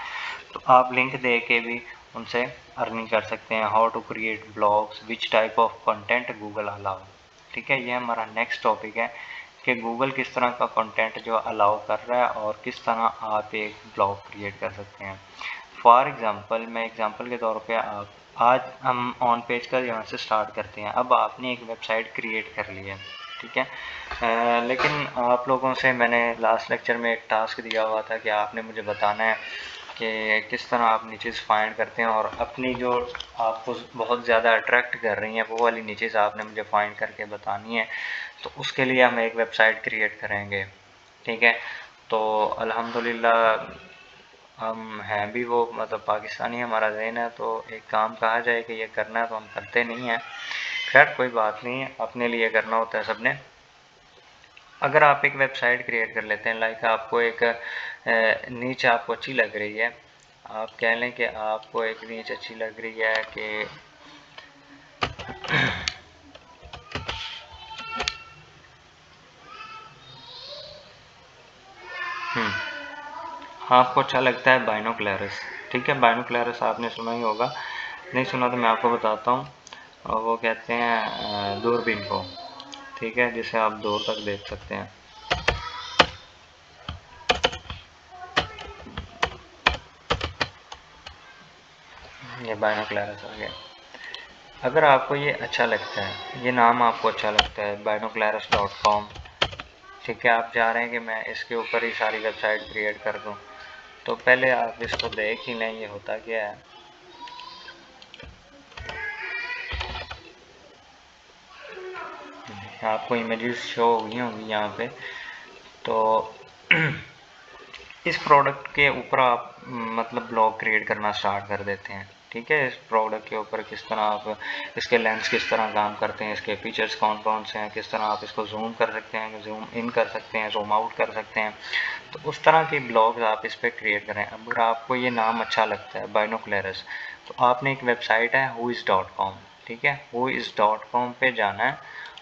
तो आप लिंक दे के भी उनसे अर्निंग कर सकते हैं। How to create blogs, which type of content Google allow, ठीक है, ये हमारा नेक्स्ट टॉपिक है कि गूगल किस तरह का कंटेंट जो अलाउ कर रहा है और किस तरह आप एक ब्लॉग क्रिएट कर सकते हैं। फॉर एग्जांपल, मैं एग्जांपल के तौर पे आप आज हम ऑन पेज का यहाँ से स्टार्ट करते हैं। अब आपने एक वेबसाइट क्रिएट कर ली है, ठीक है, लेकिन आप लोगों से मैंने लास्ट लेक्चर में एक टास्क दिया हुआ था कि आपने मुझे बताना है कि किस तरह आप नीचेस फाइंड करते हैं और अपनी जो आपको बहुत ज़्यादा अट्रैक्ट कर रही हैं वो वाली नीचेस आपने मुझे फाइंड करके बतानी है। तो उसके लिए हम एक वेबसाइट क्रिएट करेंगे, ठीक है। तो अल्हम्दुलिल्लाह हम हैं भी वो मतलब पाकिस्तानी हमारा ज़हन है, तो एक काम कहा जाए कि ये करना है तो हम करते नहीं हैं। खैर कोई बात नहीं है, अपने लिए करना होता है सबने। अगर आप एक वेबसाइट क्रिएट कर लेते हैं, लाइक आपको एक नीच आपको अच्छी लग रही है, आप कह लें कि आपको एक नीच अच्छी लग रही है कि आपको अच्छा लगता है बाइनोक्लेरस, ठीक है, बाइनोक्लेरस आपने सुना ही होगा, नहीं सुना तो मैं आपको बताता हूँ। और वो कहते हैं दूरबीन को, ठीक है, जिसे आप दूर तक देख सकते हैं। ये बाइनोक्लेरस आ गया। अगर आपको ये अच्छा लगता है, ये नाम आपको अच्छा लगता है binoculars.com, ठीक है, आप चाह रहे हैं कि मैं इसके ऊपर ही सारी वेबसाइट क्रिएट कर दूं, तो पहले आप इसको देख ही लें ये होता क्या है। आपको इमेजेस शो हुई होंगी यहाँ पे। तो इस प्रोडक्ट के ऊपर आप मतलब ब्लॉग क्रिएट करना स्टार्ट कर देते हैं, ठीक है। इस प्रोडक्ट के ऊपर किस तरह आप इसके लेंस किस तरह काम करते हैं, इसके फीचर्स कौन कौन से हैं, किस तरह आप इसको जूम कर सकते हैं, जूम इन कर सकते हैं, जूम आउट कर सकते हैं, तो उस तरह के ब्लॉग्स आप इस पर क्रिएट करें। अगर आपको ये नाम अच्छा लगता है बाइनोक्लेरस, तो आपने एक वेबसाइट है whois.com, ठीक है, whois.com पे जाना है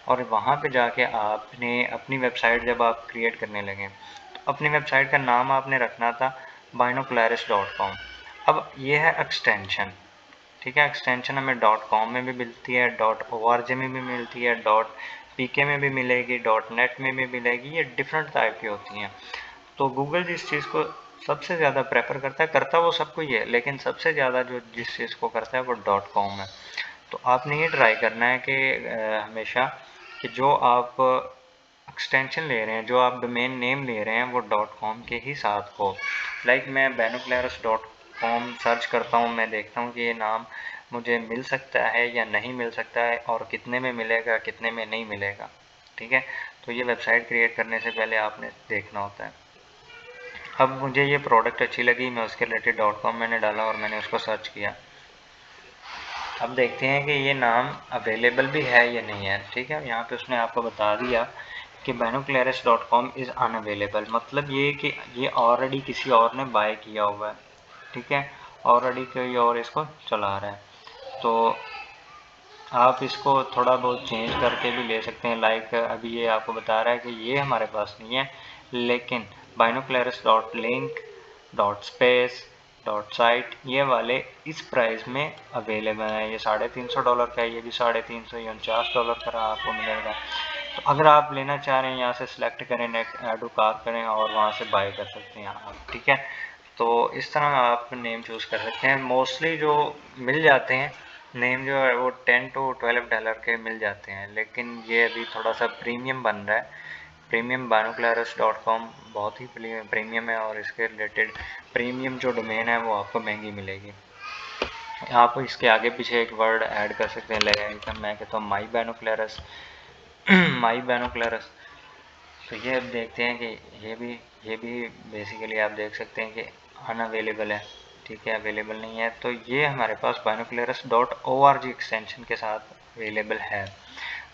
और वहाँ पे जाके आपने अपनी वेबसाइट जब आप क्रिएट करने लगें, अपनी वेबसाइट का नाम आपने रखना था binoculars.com। अब ये है एक्सटेंशन, ठीक है, एक्सटेंशन हमें .com में भी मिलती है, .org में भी मिलती है, .pk में भी मिलेगी, .net में भी मिलेगी, ये डिफरेंट टाइप की होती हैं। तो गूगल जिस चीज़ को सबसे ज़्यादा प्रेफर करता है, करता वो सबको ही है, लेकिन सबसे ज़्यादा जो जिस चीज़ को करता है वो .com है। तो आपने ये ट्राई करना है कि हमेशा कि जो आप एक्सटेंशन ले रहे हैं, जो आप डोमेन नेम ले रहे हैं वो .com के ही साथ हो। लाइक मैं binoculars.com सर्च करता हूँ, मैं देखता हूँ कि ये नाम मुझे मिल सकता है या नहीं मिल सकता है और कितने में मिलेगा, कितने में नहीं मिलेगा, ठीक है। तो ये वेबसाइट क्रिएट करने से पहले आपने देखना होता है। अब मुझे ये प्रोडक्ट अच्छी लगी, मैं उसके रिलेटेड .com मैंने डाला और मैंने उसको सर्च किया। अब देखते हैं कि ये नाम अवेलेबल भी है या नहीं है। ठीक है, यहाँ पे उसने आपको बता दिया कि binocularis.com इज़ अनअवेलेबल, मतलब ये कि ये ऑलरेडी किसी और ने बाय किया हुआ है। ठीक है, ऑलरेडी कोई और इसको चला रहा है। तो आप इसको थोड़ा बहुत चेंज करके भी ले सकते हैं। लाइक अभी ये आपको बता रहा है कि ये हमारे पास नहीं है, लेकिन binocularis.link.space.site ये वाले इस प्राइस में अवेलेबल है। ये $350 का है, ये भी $350 का आपको मिलेगा। तो अगर आप लेना चाह रहे हैं, यहाँ से सिलेक्ट करें, ऐड टू कार्ट करें और वहाँ से बाय कर सकते हैं आप। ठीक है, तो इस तरह आप नेम चूज़ कर सकते हैं। मोस्टली जो मिल जाते हैं नेम जो है वो $10 to $12 के मिल जाते हैं, लेकिन ये अभी थोड़ा सा प्रीमियम बन रहा है। प्रीमियम binocularis.com बहुत ही प्रीमियम है और इसके रिलेटेड प्रीमियम जो डोमेन है वो आपको महंगी मिलेगी। आप इसके आगे पीछे एक वर्ड ऐड कर सकते हैं, लगेगा मैं कहता हूँ माई binocularis माई binocularis। तो ये अब देखते हैं कि ये भी बेसिकली आप देख सकते हैं कि अनअवेलेबल है। ठीक है, अवेलेबल नहीं है। तो ये हमारे पास binocularis.org एक्सटेंशन के साथ अवेलेबल है।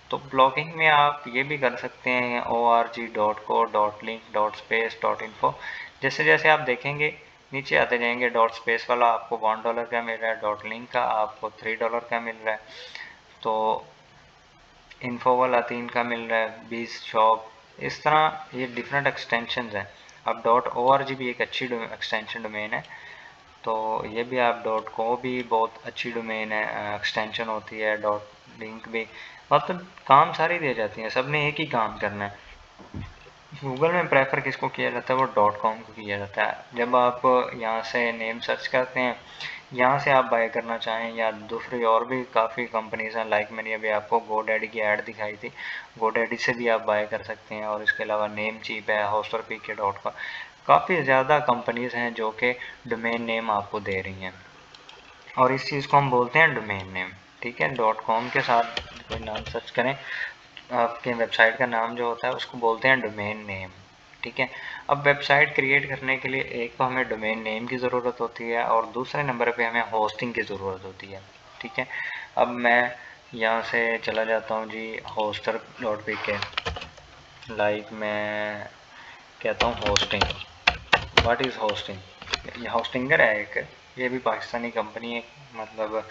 तो ब्लॉगिंग में आप ये भी कर सकते हैं org.co.link.space.info। जैसे जैसे आप देखेंगे नीचे आते जाएंगे, डॉट स्पेस वाला आपको $1 का मिल रहा है, डॉट लिंक का आपको $3 का मिल रहा है, तो इन्फो वाला 3 का मिल रहा है, 20 शॉप, इस तरह ये डिफरेंट एक्सटेंशन हैं। अब .org भी एक अच्छी एक्सटेंशन डोमेन है, तो ये भी आप .co भी बहुत अच्छी डोमेन है, एक्सटेंशन होती है, .link भी, मतलब काम सारी दे जाती हैं, सब ने एक ही काम करना है। गूगल में प्रेफर किसको किया जाता है, वो .com को किया जाता है। जब आप यहाँ से नेम सर्च करते हैं, यहाँ से आप बाय करना चाहें या दूसरी और भी काफ़ी कंपनीज हैं, लाइक मैंने अभी आपको GoDaddy की ऐड दिखाई थी, GoDaddy से भी आप बाय कर सकते हैं। और इसके अलावा नेमचीप है, hosterpk.com, काफ़ी ज़्यादा कंपनीज हैं जो कि डोमेन नेम आपको दे रही हैं, और इस चीज़ को हम बोलते हैं डोमेन नेम। ठीक है, .com के साथ कोई नाम सर्च करें, आपके वेबसाइट का नाम जो होता है उसको बोलते हैं डोमेन नेम। ठीक है, अब वेबसाइट क्रिएट करने के लिए एक तो हमें डोमेन नेम की ज़रूरत होती है और दूसरे नंबर पे हमें होस्टिंग की ज़रूरत होती है। ठीक है, अब मैं यहाँ से चला जाता हूँ जी hoster.pk, लाइक मैं कहता हूँ होस्टिंग। What is hosting? ये होस्टिंगर है एक, ये भी पाकिस्तानी कंपनी है, मतलब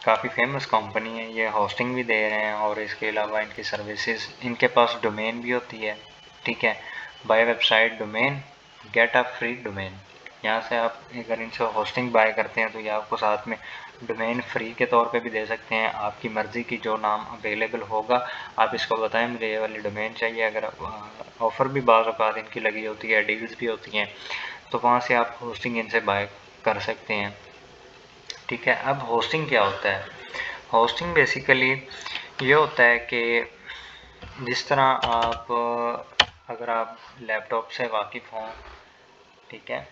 काफ़ी फेमस कंपनी है। ये होस्टिंग भी दे रहे हैं और इसके अलावा इनकी सर्विसेज, इनके पास डोमेन भी होती है। ठीक है, buy website domain, get a free domain. यहाँ से आप अगर इनसे होस्टिंग बाय करते हैं तो ये आपको साथ में डोमेन फ्री के तौर पे भी दे सकते हैं। आपकी मर्ज़ी की जो नाम अवेलेबल होगा आप इसको बताएं मुझे ये वाली डोमेन चाहिए। अगर ऑफ़र भी बाज़ औक़ात इनकी लगी होती है, डील्स भी होती हैं, तो वहाँ से आप होस्टिंग इनसे बाय कर सकते हैं। ठीक है, अब होस्टिंग क्या होता है? होस्टिंग बेसिकली ये होता है कि जिस तरह आप अगर आप लैपटॉप से वाकिफ़ हों, ठीक है,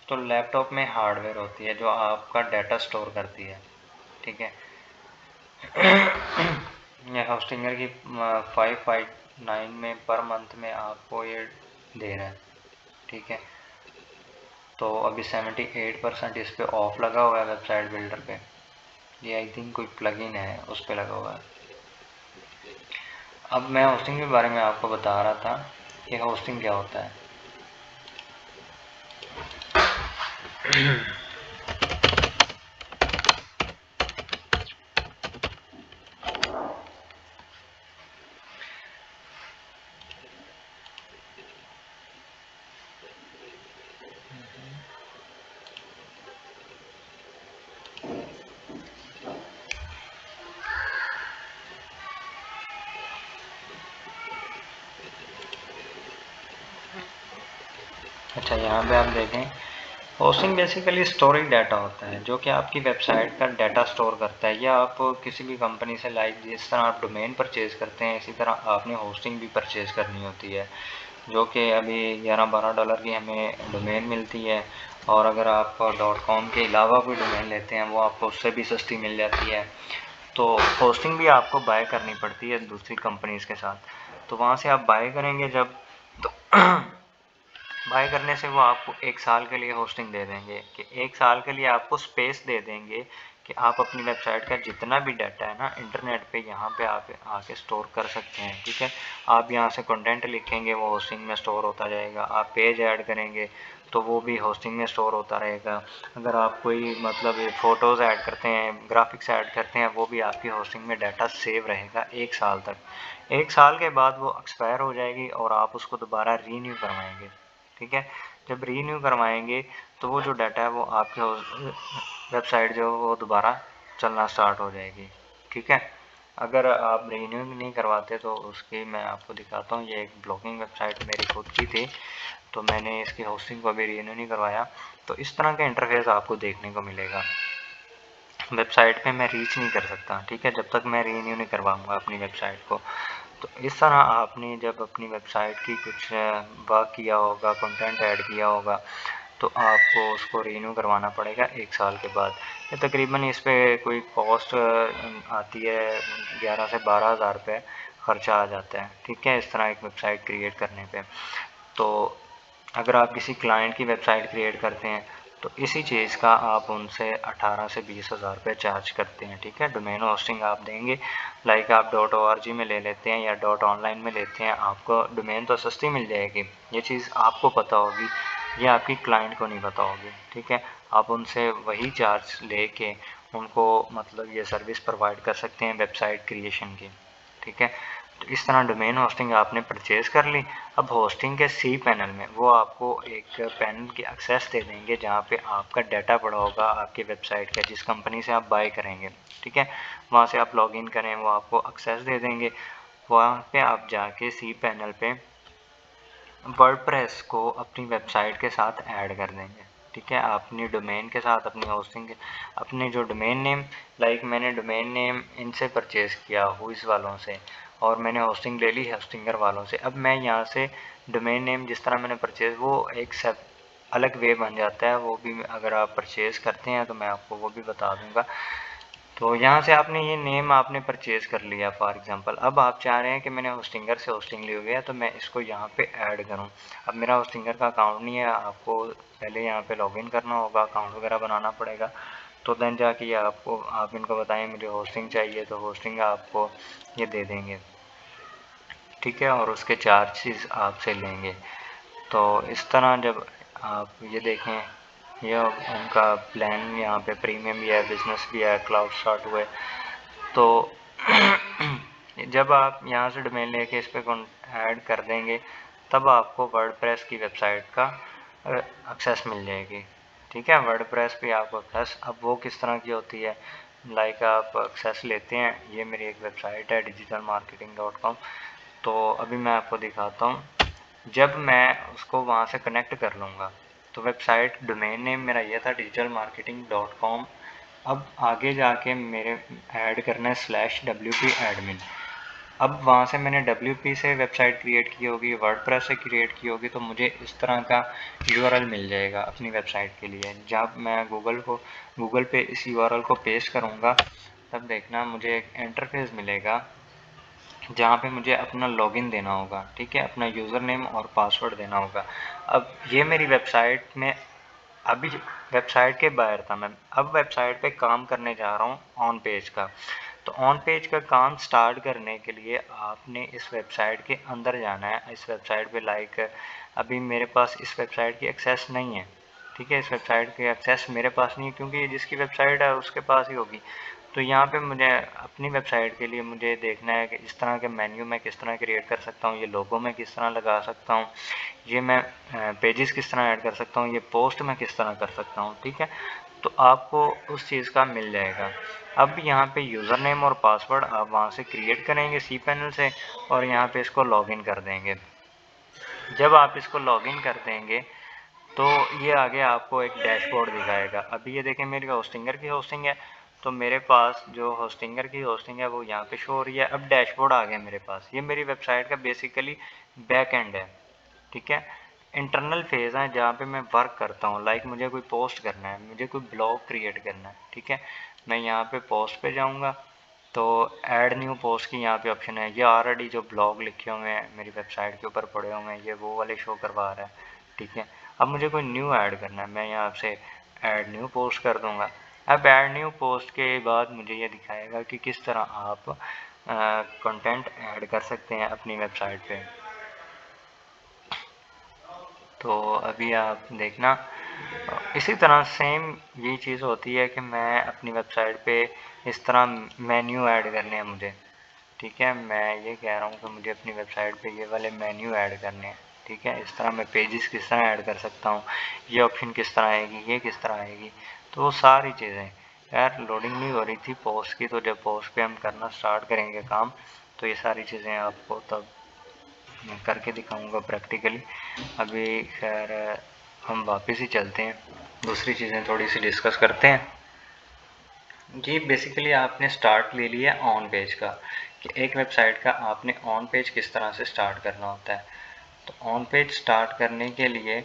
तो लैपटॉप में हार्डवेयर होती है जो आपका डाटा स्टोर करती है। ठीक है, ये होस्टिंगर की 559 में पर मंथ में आपको ये दे रहा है। ठीक है, तो अभी 78% इस पे ऑफ लगा हुआ है वेबसाइट बिल्डर पे। ये आई थिंक कोई प्लगइन है उस पे लगा हुआ है। अब मैं होस्टिंग के बारे में आपको बता रहा था कि होस्टिंग क्या होता है। अच्छा, यहाँ पे आप देखें, होस्टिंग बेसिकली स्टोरेज डाटा होता है जो कि आपकी वेबसाइट का डाटा स्टोर करता है, या आप किसी भी कंपनी से, लाइक जिस तरह आप डोमेन परचेज करते हैं इसी तरह आपने होस्टिंग भी परचेज करनी होती है, जो कि अभी $11-12 की हमें डोमेन मिलती है। और अगर आप .com के अलावा कोई डोमेन लेते हैं वो आपको उससे भी सस्ती मिल जाती है। तो होस्टिंग भी आपको बाय करनी पड़ती है दूसरी कंपनीज़ के साथ। तो वहाँ से आप बाय करेंगे जब, तो बाय करने से वो आपको 1 साल के लिए होस्टिंग दे देंगे, कि 1 साल के लिए आपको स्पेस दे देंगे कि आप अपनी वेबसाइट का जितना भी डाटा है ना इंटरनेट पे यहाँ पे आप आके स्टोर कर सकते हैं। ठीक है, आप यहाँ से कंटेंट लिखेंगे वो होस्टिंग में स्टोर होता जाएगा, आप पेज ऐड करेंगे तो वो भी होस्टिंग में स्टोर होता रहेगा। अगर आप कोई मतलब फ़ोटोज़ ऐड करते हैं, ग्राफिक्स ऐड करते हैं, वो भी आपकी होस्टिंग में डाटा सेव रहेगा 1 साल तक। 1 साल के बाद वो एक्सपायर हो जाएगी और आप उसको दोबारा रीन्यू करवाएंगे। ठीक है, जब रीन्यू करवाएंगे तो वो जो डाटा है वो आपके वेबसाइट जो वो दोबारा चलना स्टार्ट हो जाएगी। ठीक है, अगर आप रीन्यू नहीं करवाते तो उसकी मैं आपको दिखाता हूँ। ये एक ब्लॉगिंग वेबसाइट मेरी खुद की थी, तो मैंने इसकी होस्टिंग को अभी रीन्यू नहीं करवाया। तो इस तरह का इंटरफेस आपको देखने को मिलेगा। वेबसाइट पे मैं रीच नहीं कर सकता, ठीक है, जब तक मैं रीन्यू नहीं करवाऊँगा अपनी वेबसाइट को। तो इस तरह आपने जब अपनी वेबसाइट की कुछ वर्क किया होगा, कंटेंट ऐड किया होगा, तो आपको उसको रीन्यू करवाना पड़ेगा 1 साल के बाद। ये तकरीबन इस पर कोई कॉस्ट आती है 11 से 12 हज़ार रुपये ख़र्चा आ जाता है। ठीक है, इस तरह एक वेबसाइट क्रिएट करने पे। तो अगर आप किसी क्लाइंट की वेबसाइट क्रिएट करते हैं तो इसी चीज़ का आप उनसे 18 से 20 हज़ार रुपये चार्ज करते हैं। ठीक है, डोमेन होस्टिंग आप देंगे, लाइक आप .org में ले लेते हैं या .online में लेते हैं, आपको डोमेन तो सस्ती मिल जाएगी। ये चीज़ आपको पता होगी, ये आपकी क्लाइंट को नहीं पता होगी। ठीक है, आप उनसे वही चार्ज लेके उनको मतलब ये सर्विस प्रोवाइड कर सकते हैं वेबसाइट क्रिएशन की। ठीक है, तो इस तरह डोमेन होस्टिंग आपने परचेज़ कर ली। अब होस्टिंग के सी पैनल में वो आपको एक पैनल की एक्सेस दे देंगे जहाँ पे आपका डाटा पड़ा होगा आपकी वेबसाइट का, जिस कंपनी से आप बाय करेंगे। ठीक है, वहाँ से आप लॉगिन करें, वो आपको एक्सेस दे देंगे। वहाँ पे आप जाके सी पैनल पे वर्डप्रेस को अपनी वेबसाइट के साथ ऐड कर देंगे। ठीक है, अपनी डोमेन के साथ, अपनी होस्टिंग के, अपने जो डोमेन नेम, लाइक मैंने डोमेन नेम इनसे परचेज़ किया हुइस वालों से, और मैंने होस्टिंग ले ली होस्टिंगर वालों से। अब मैं यहाँ से डोमेन नेम जिस तरह मैंने परचेज़, वो एक सब अलग वे बन जाता है, वो भी अगर आप परचेज़ करते हैं तो मैं आपको वो भी बता दूँगा। तो यहाँ से आपने ये नेम आपने परचेज़ कर लिया फॉर एग्जांपल। अब आप चाह रहे हैं कि मैंने होस्टिंगर से होस्टिंग ली हुई है तो मैं इसको यहाँ पे ऐड करूँ। अब मेरा होस्टिंगर का अकाउंट नहीं है, आपको पहले यहाँ पे लॉगिन करना होगा, अकाउंट वगैरह बनाना पड़ेगा, तो देन जाके आपको आप इनको बताएं मुझे होस्टिंग चाहिए, तो होस्टिंग आपको ये दे देंगे। ठीक है, और उसके चार्जेस आपसे लेंगे। तो इस तरह जब आप ये देखें, यह उनका प्लान यहाँ पे प्रीमियम भी है, बिजनेस भी है, क्लाउड स्टार्ट हुए। तो जब आप यहाँ से डोमेन लेके इस पर ऐड कर देंगे तब आपको वर्डप्रेस की वेबसाइट का एक्सेस मिल जाएगी। ठीक है, वर्डप्रेस पे आपको एक्सेस, अब वो किस तरह की होती है, लाइक आप एक्सेस लेते हैं, ये मेरी एक वेबसाइट है digitalmarketing.com। तो अभी मैं आपको दिखाता हूँ, जब मैं उसको वहाँ से कनेक्ट कर लूँगा तो वेबसाइट डोमेन नेम मेरा ये था digitalmarketing.com। अब आगे जाके मेरे ऐड करना है /wp admin। अब वहाँ से मैंने WP से वेबसाइट क्रिएट की होगी, वर्डप्रेस से क्रिएट की होगी, तो मुझे इस तरह का URL मिल जाएगा अपनी वेबसाइट के लिए। जब मैं गूगल पे इस URL को पेस्ट करूँगा तब देखना मुझे एक इंटरफेस मिलेगा जहाँ पे मुझे अपना लॉगिन देना होगा। ठीक है, अपना यूज़र नेम और पासवर्ड देना होगा। अब ये मेरी वेबसाइट में, अभी वेबसाइट के बाहर था मैं, अब वेबसाइट पे काम करने जा रहा हूँ ऑन पेज का। तो ऑन पेज का काम स्टार्ट करने के लिए आपने इस वेबसाइट के अंदर जाना है। इस वेबसाइट पे लाइक अभी मेरे पास इस वेबसाइट की एक्सेस नहीं है। ठीक है, इस वेबसाइट की एक्सेस मेरे पास नहीं है क्योंकि ये जिसकी वेबसाइट है उसके पास ही होगी। तो यहाँ पे मुझे अपनी वेबसाइट के लिए मुझे देखना है कि इस तरह के मेन्यू मैं किस तरह क्रिएट कर सकता हूँ, ये लोगो मैं किस तरह लगा सकता हूँ, ये मैं पेजेस किस तरह ऐड कर सकता हूँ, ये पोस्ट मैं किस तरह कर सकता हूँ। ठीक है, तो आपको उस चीज़ का मिल जाएगा। अब यहाँ पे यूज़र नेम और पासवर्ड आप वहाँ से क्रिएट करेंगे सी पैनल से, और यहाँ पे इसको लॉगिन कर देंगे। जब आप इसको लॉगिन कर देंगे तो ये आगे आपको एक डैशबोर्ड दिखाएगा। अभी ये देखें मेरी होस्टिंगर की होस्टिंग है, तो मेरे पास जो होस्टिंगर की होस्टिंग है वो यहाँ पे शो हो रही है। अब डैशबोर्ड आ गया मेरे पास, ये मेरी वेबसाइट का बेसिकली बैक एंड है। ठीक है, इंटरनल फेज़ है जहाँ पे मैं वर्क करता हूँ, लाइक मुझे कोई पोस्ट करना है, मुझे कोई ब्लॉग क्रिएट करना है। ठीक है, मैं यहाँ पे पोस्ट पे जाऊँगा तो ऐड न्यू पोस्ट की यहाँ पे ऑप्शन है। ये ऑलरेडी जो ब्लॉग लिखे हुए हैं मेरी वेबसाइट के ऊपर पड़े हुए हैं, ये वो वाले शो करवा रहा है। ठीक है, अब मुझे कोई न्यू ऐड करना है, मैं यहाँ से ऐड न्यू पोस्ट कर दूँगा। अब ऐड न्यू पोस्ट के बाद मुझे ये दिखाएगा कि किस तरह आप कंटेंट ऐड कर सकते हैं अपनी वेबसाइट पे। तो अभी आप देखना, इसी तरह सेम ये चीज़ होती है कि मैं अपनी वेबसाइट पे इस तरह मेन्यू ऐड करने हैं मुझे, ठीक है। मैं ये कह रहा हूँ कि मुझे अपनी वेबसाइट पे ये वाले मेन्यू ऐड करने हैं, ठीक है। इस तरह मैं पेजेस किस तरह ऐड कर सकता हूँ, ये ऑप्शन किस तरह आएगी, ये किस तरह आएगी, तो वो सारी चीज़ें। यार लोडिंग नहीं हो रही थी पोस्ट की, तो जब पोस्ट पे हम करना स्टार्ट करेंगे काम, तो ये सारी चीज़ें आपको तब मैं करके दिखाऊंगा प्रैक्टिकली। अभी खैर हम वापस ही चलते हैं, दूसरी चीज़ें थोड़ी सी डिस्कस करते हैं। जी बेसिकली आपने स्टार्ट ले लिया ऑन पेज का, कि एक वेबसाइट का आपने ऑन पेज किस तरह से स्टार्ट करना होता है। तो ऑन पेज स्टार्ट करने के लिए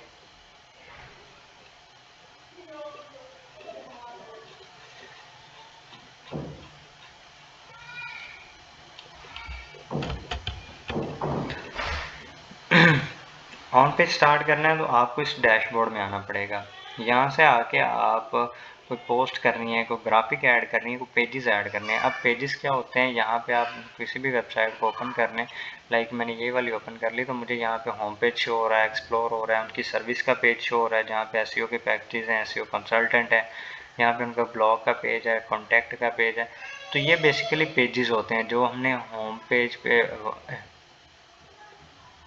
ऑन पेज स्टार्ट करना है तो आपको इस डैशबोर्ड में आना पड़ेगा। यहाँ से आके आप कोई पोस्ट करनी है, कोई ग्राफिक ऐड करनी है, कोई पेजेस ऐड करने हैं। अब पेजेस क्या होते हैं, यहाँ पे आप किसी भी वेबसाइट को ओपन करने, लाइक मैंने ये वाली ओपन कर ली, तो मुझे यहाँ पे होम पेज शो हो रहा है, एक्सप्लोर हो रहा है, उनकी सर्विस का पेज शो हो रहा है जहाँ पे एसईओ के पैकेजेस हैं, एसईओ कंसल्टेंट है, यहाँ पे उनका ब्लॉग का पेज है, कॉन्टैक्ट का पेज है। तो ये बेसिकली पेजेस होते हैं जो हमने होम पेज पे,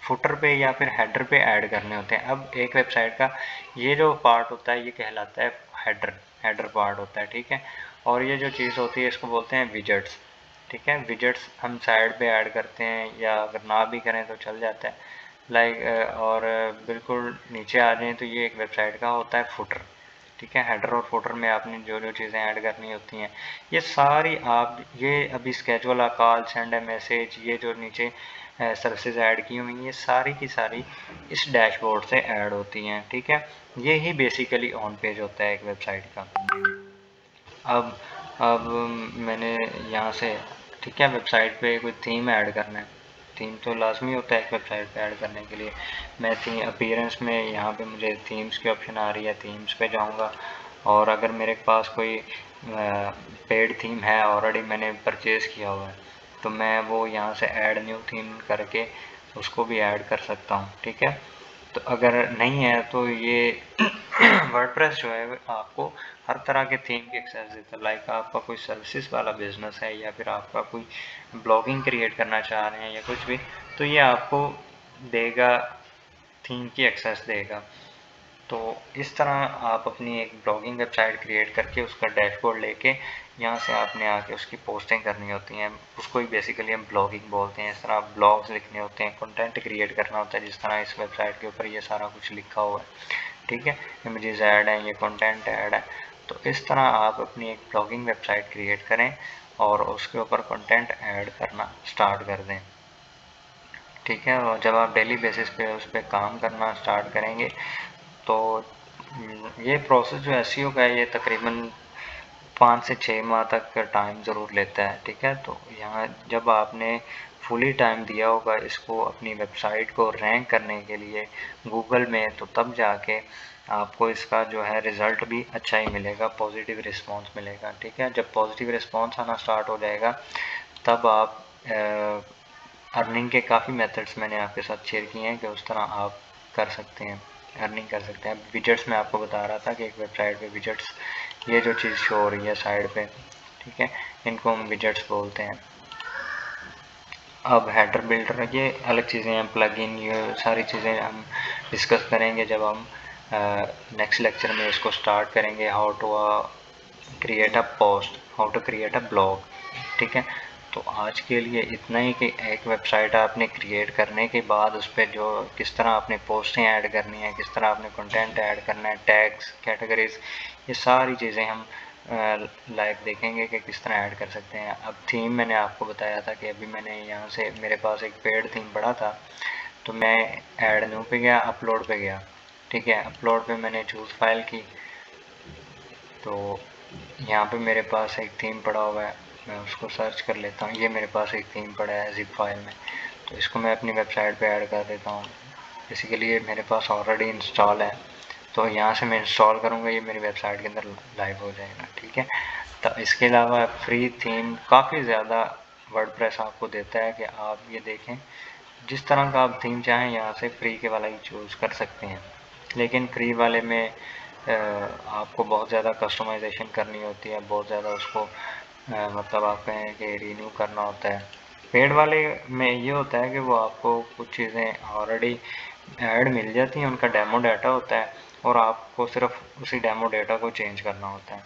फुटर पे या फिर हेडर पे ऐड करने होते हैं। अब एक वेबसाइट का ये जो पार्ट होता है ये कहलाता है हेडर, हेडर पार्ट होता है, ठीक है। और ये जो चीज़ होती है इसको बोलते हैं विजेट्स, ठीक है। विजेट्स हम साइड पे ऐड करते हैं या अगर ना भी करें तो चल जाता है, लाइक और बिल्कुल नीचे आ जाएं तो ये एक वेबसाइट का होता है फुटर, ठीक है। हेडर और फुटर में आपने जो जो चीज़ें ऐड करनी होती हैं ये सारी आप, ये अभी स्केजुअल कॉल, सेंड ए मैसेज, ये जो नीचे सर्विसेज ऐड की हुई ये सारी की सारी इस डैशबोर्ड से ऐड होती हैं, ठीक है। ये ही बेसिकली ऑन पेज होता है एक वेबसाइट का। अब मैंने यहाँ से, ठीक है, वेबसाइट पे कोई थीम ऐड करना है, थीम तो लाजमी होता है एक वेबसाइट पे ऐड करने के लिए। मैं थीम अपीयरेंस में यहाँ पे मुझे थीम्स की ऑप्शन आ रही है, थीम्स पे जाऊँगा, और अगर मेरे पास कोई पेड थीम है ऑलरेडी मैंने परचेज़ किया हुआ है, तो मैं वो यहाँ से ऐड न्यू थीम करके उसको भी ऐड कर सकता हूँ, ठीक है। तो अगर नहीं है तो ये वर्डप्रेस जो है आपको हर तरह के थीम की एक्सेस देता है। लाइक आपका कोई सर्विसेज वाला बिजनेस है या फिर आपका कोई ब्लॉगिंग क्रिएट करना चाह रहे हैं या कुछ भी, तो ये आपको देगा, थीम की एक्सेस देगा। तो इस तरह आप अपनी एक ब्लॉगिंग वेबसाइट क्रिएट करके उसका डैशबोर्ड लेके यहाँ से आपने आके उसकी पोस्टिंग करनी होती हैं, उसको ही बेसिकली हम ब्लॉगिंग बोलते हैं। इस तरह ब्लॉग्स लिखने होते हैं, कंटेंट क्रिएट करना होता है, जिस तरह इस वेबसाइट के ऊपर ये सारा कुछ लिखा हुआ है, ठीक है। इमेजेस ऐड हैं, ये कंटेंट ऐड है। तो इस तरह आप अपनी एक ब्लॉगिंग वेबसाइट क्रिएट करें और उसके ऊपर कंटेंट ऐड करना स्टार्ट कर दें, ठीक है। और जब आप डेली बेसिस पे उस पर काम करना स्टार्ट करेंगे तो ये प्रोसेस जो एसईओ का है ये तकरीबन 5 से 6 माह तक का टाइम ज़रूर लेता है, ठीक है। तो यहाँ जब आपने फुली टाइम दिया होगा इसको अपनी वेबसाइट को रैंक करने के लिए गूगल में, तो तब जाके आपको इसका जो है रिज़ल्ट भी अच्छा ही मिलेगा, पॉजिटिव रिस्पांस मिलेगा, ठीक है। जब पॉजिटिव रिस्पांस आना स्टार्ट हो जाएगा तब आप अर्निंग के काफ़ी मेथड्स मैंने आपके साथ शेयर किए हैं कि उस तरह आप कर सकते हैं, अर्निंग कर सकते हैं। विजेट्स में आपको बता रहा था कि एक वेबसाइट पे विजेट्स, ये जो चीज़ शो हो रही है साइड पे, ठीक है, इनको हम विजेट्स बोलते हैं। अब हेडर बिल्डर, ये अलग चीज़ें हैं, प्लगइन, ये सारी चीज़ें हम डिस्कस करेंगे जब हम नेक्स्ट लेक्चर में इसको स्टार्ट करेंगे। How to create a post, how to create a blog, ठीक है। तो आज के लिए इतना ही कि एक वेबसाइट आपने क्रिएट करने के बाद उस पर जो किस तरह आपने पोस्टें ऐड करनी है, किस तरह आपने कंटेंट ऐड करना है, टैग्स, कैटेगरीज, ये सारी चीज़ें हम लाइव देखेंगे कि किस तरह ऐड कर सकते हैं। अब थीम मैंने आपको बताया था कि अभी मैंने यहाँ से, मेरे पास एक पेड थीम पड़ा था, तो मैं ऐड न्यू पे गया, अपलोड पे गया, ठीक है। अपलोड पे मैंने चूज़ फाइल की, तो यहाँ पे मेरे पास एक थीम पड़ा हुआ है, मैं उसको सर्च कर लेता हूँ। ये मेरे पास एक थीम पड़ा है जिप फाइल में, तो इसको मैं अपनी वेबसाइट पे ऐड कर देता हूँ। बेसिकली ये मेरे पास ऑलरेडी इंस्टॉल है, तो यहाँ से मैं इंस्टॉल करूँगा, ये मेरी वेबसाइट के अंदर लाइव हो जाएगा। ठीक है, तो इसके अलावा फ्री थीम काफ़ी ज़्यादा वर्डप्रेस आपको देता है कि आप ये देखें जिस तरह का आप थीम चाहें यहाँ से फ्री के वाला ही चूज़ कर सकते हैं। लेकिन फ्री वाले में आपको बहुत ज़्यादा कस्टमाइजेशन करनी होती है, बहुत ज़्यादा उसको मतलब आप कहें कि रिन्यू करना होता है। पेड वाले में ये होता है कि वो आपको कुछ चीज़ें ऑलरेडी ऐड मिल जाती हैं, उनका डेमो डाटा होता है और आपको सिर्फ उसी डेमो डाटा को चेंज करना होता है।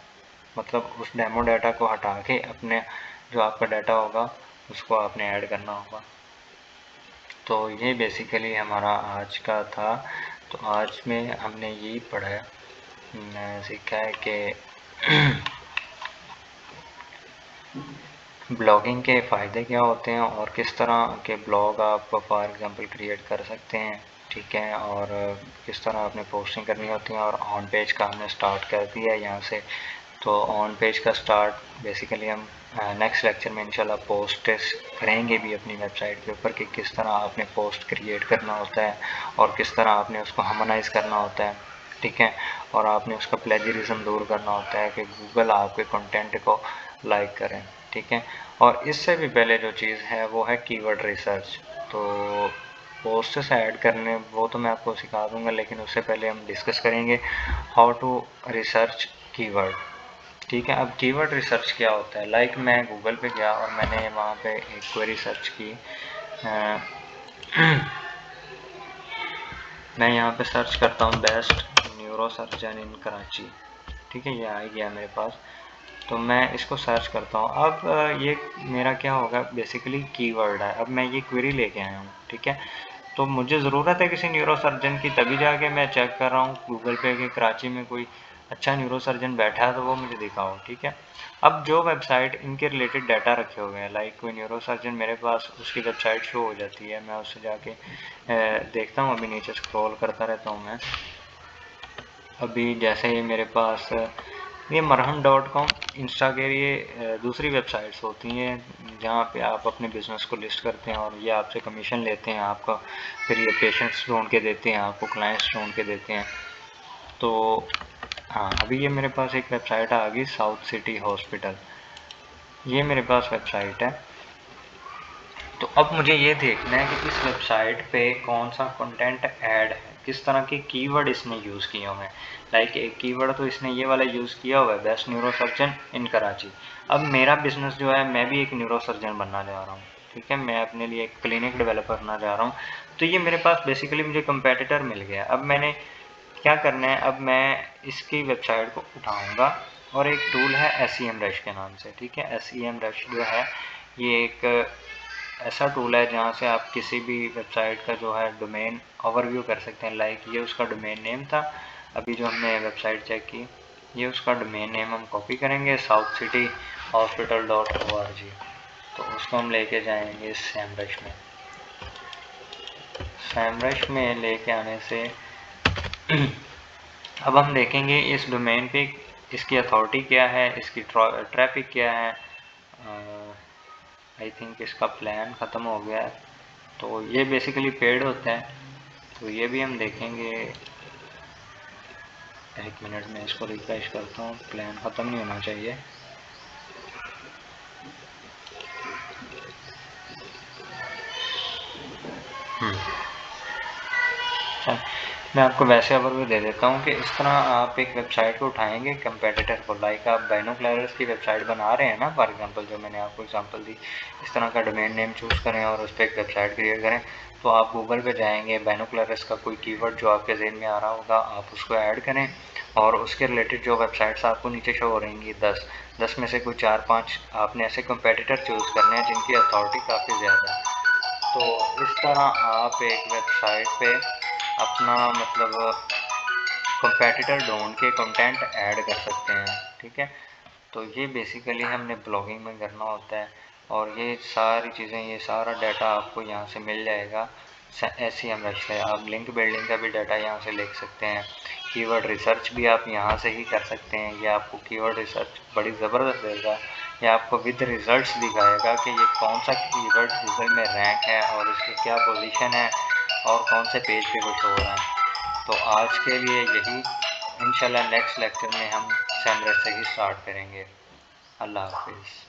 मतलब उस डेमो डाटा को हटा के अपने जो आपका डाटा होगा उसको आपने ऐड करना होगा। तो ये बेसिकली हमारा आज का था। तो आज में हमने यही पढ़ा सीखा है कि ब्लॉगिंग के फ़ायदे क्या होते हैं और किस तरह के ब्लॉग आप फॉर एग्ज़ाम्पल क्रिएट कर सकते हैं। ठीक है, और किस तरह आपने पोस्टिंग करनी होती है। और ऑन पेज का हमने स्टार्ट कर दिया है यहाँ से। तो ऑन पेज का स्टार्ट बेसिकली हम नेक्स्ट लेक्चर में इंशाल्लाह पोस्ट करेंगे भी अपनी वेबसाइट के ऊपर कि किस तरह आपने पोस्ट क्रिएट करना होता है और किस तरह आपने उसको हार्मोनाइज़ करना होता है। ठीक है, और आपने उसका प्लेजरिज्म दूर करना होता है कि गूगल आपके कंटेंट को लाइक करें। ठीक है, और इससे भी पहले जो चीज़ है वो है कीवर्ड रिसर्च। तो पोस्ट्स ऐड करने वो तो मैं आपको सिखा दूंगा, लेकिन उससे पहले हम डिस्कस करेंगे हाउ टू रिसर्च कीवर्ड। ठीक है, अब कीवर्ड रिसर्च क्या होता है। लाइक मैं गूगल पे गया और मैंने वहाँ पे एक क्वेरी सर्च की। मैं यहाँ पे सर्च करता हूँ बेस्ट न्यूरो सर्जन इन कराची। ठीक है, ये आ गया मेरे पास। तो मैं इसको सर्च करता हूँ। अब ये मेरा क्या होगा, बेसिकली कीवर्ड है। अब मैं ये क्वेरी लेके आया हूँ। ठीक है, तो मुझे ज़रूरत है किसी न्यूरो सर्जन की, तभी जाके मैं चेक कर रहा हूँ गूगल पे कि कराची में कोई अच्छा न्यूरो सर्जन बैठा है तो वो मुझे दिखाओ। ठीक है, अब जो वेबसाइट इनके रिलेटेड डाटा रखे हुए हैं, लाइक कोई न्यूरो सर्जन मेरे पास उसकी वेबसाइट शो हो जाती है, मैं उससे जाके देखता हूँ। अभी नीचे स्क्रॉल करता रहता हूँ मैं। अभी जैसे ही मेरे पास ये marham.com इंस्टा के लिए दूसरी वेबसाइट्स होती हैं जहाँ पे आप अपने बिज़नेस को लिस्ट करते हैं और ये आपसे कमीशन लेते हैं आपका, फिर ये पेशेंट्स ढूंढ के देते हैं आपको, क्लाइंट्स ढूंढ के देते हैं। तो हाँ, अभी ये मेरे पास एक वेबसाइट आ गई साउथ सिटी हॉस्पिटल, ये मेरे पास वेबसाइट है। तो अब मुझे ये देखना है कि इस वेबसाइट पे कौन सा कंटेंट ऐड है, किस तरह के कीवर्ड इसने यूज़ किए हुए हैं। लाइक एक कीवर्ड तो इसने ये वाला यूज़ किया हुआ है, बेस्ट न्यूरो सर्जन इन कराची। अब मेरा बिजनेस जो है, मैं भी एक न्यूरो सर्जन बनना जा रहा हूँ। ठीक है, मैं अपने लिए एक क्लिनिक डेवलप करना जा रहा हूँ। तो ये मेरे पास बेसिकली मुझे कंपेटिटर मिल गया। अब मैंने क्या करना है, अब मैं इसकी वेबसाइट को उठाऊँगा और एक टूल है SEMrush के नाम से। ठीक है, SEMrush जो है ये एक ऐसा टूल है जहाँ से आप किसी भी वेबसाइट का जो है डोमेन ओवरव्यू कर सकते हैं। लाइक ये उसका डोमेन नेम था, अभी जो हमने वेबसाइट चेक की, ये उसका डोमेन नेम हम कॉपी करेंगे southcityhospital.org। तो उसको हम लेके जाएंगे SEMrush में। SEMrush में लेके आने से अब हम देखेंगे इस डोमेन पे इसकी अथॉरिटी क्या है, इसकी ट्रैफिक क्या है। आई थिंक इसका प्लान ख़त्म हो गया है, तो ये बेसिकली पेड होता है। तो ये भी हम देखेंगे। एक मिनट में इसको रिफ्रेश करता हूँ, प्लान ख़त्म नहीं होना चाहिए। मैं आपको वैसे ओवरव्यू दे देता हूँ कि इस तरह आप एक वेबसाइट को उठाएंगे कंपेटिटर को। लाइक आप बाइनोक्लेरस की वेबसाइट बना रहे हैं ना, फॉर एग्जांपल जो मैंने आपको एग्जांपल दी, इस तरह का डोमेन नेम चूज़ करें और उस पर एक वेबसाइट क्रिएट करें। तो आप गूगल पे जाएंगे, बाइनोक्लेरस का कोई कीवर्ड जो आपके जहन में आ रहा होगा आप उसको ऐड करें और उसके रिलेटेड जो वेबसाइट्स आपको नीचे शो हो रहेंगी 10 में से कोई 4-5 आपने ऐसे कंपेटिटर चूज़ करने हैं जिनकी अथॉरिटी काफ़ी ज़्यादा है। तो इस तरह आप एक वेबसाइट पे अपना मतलब कंपेटिटर ढूंढ के कंटेंट ऐड कर सकते हैं। ठीक है, तो ये बेसिकली हमने ब्लॉगिंग में करना होता है और ये सारी चीज़ें, ये सारा डाटा आपको यहाँ से मिल जाएगा SEMrush से। आप लिंक बिल्डिंग का भी डाटा यहाँ से लिख सकते हैं, कीवर्ड रिसर्च भी आप यहाँ से ही कर सकते हैं। ये आपको कीवर्ड रिसर्च बड़ी ज़बरदस्त देगा, ये आपको विद रिजल्ट्स दिखाएगा कि ये कौन सा कीवर्ड गूगल में रैंक है और इसकी क्या पोजीशन है और कौन से पेज पे वो शो हो रहा है। तो आज के लिए यही, इंशाल्लाह नेक्स्ट लेक्चर में हम सेमरेट से ही स्टार्ट करेंगे। अल्लाह हाफिज़।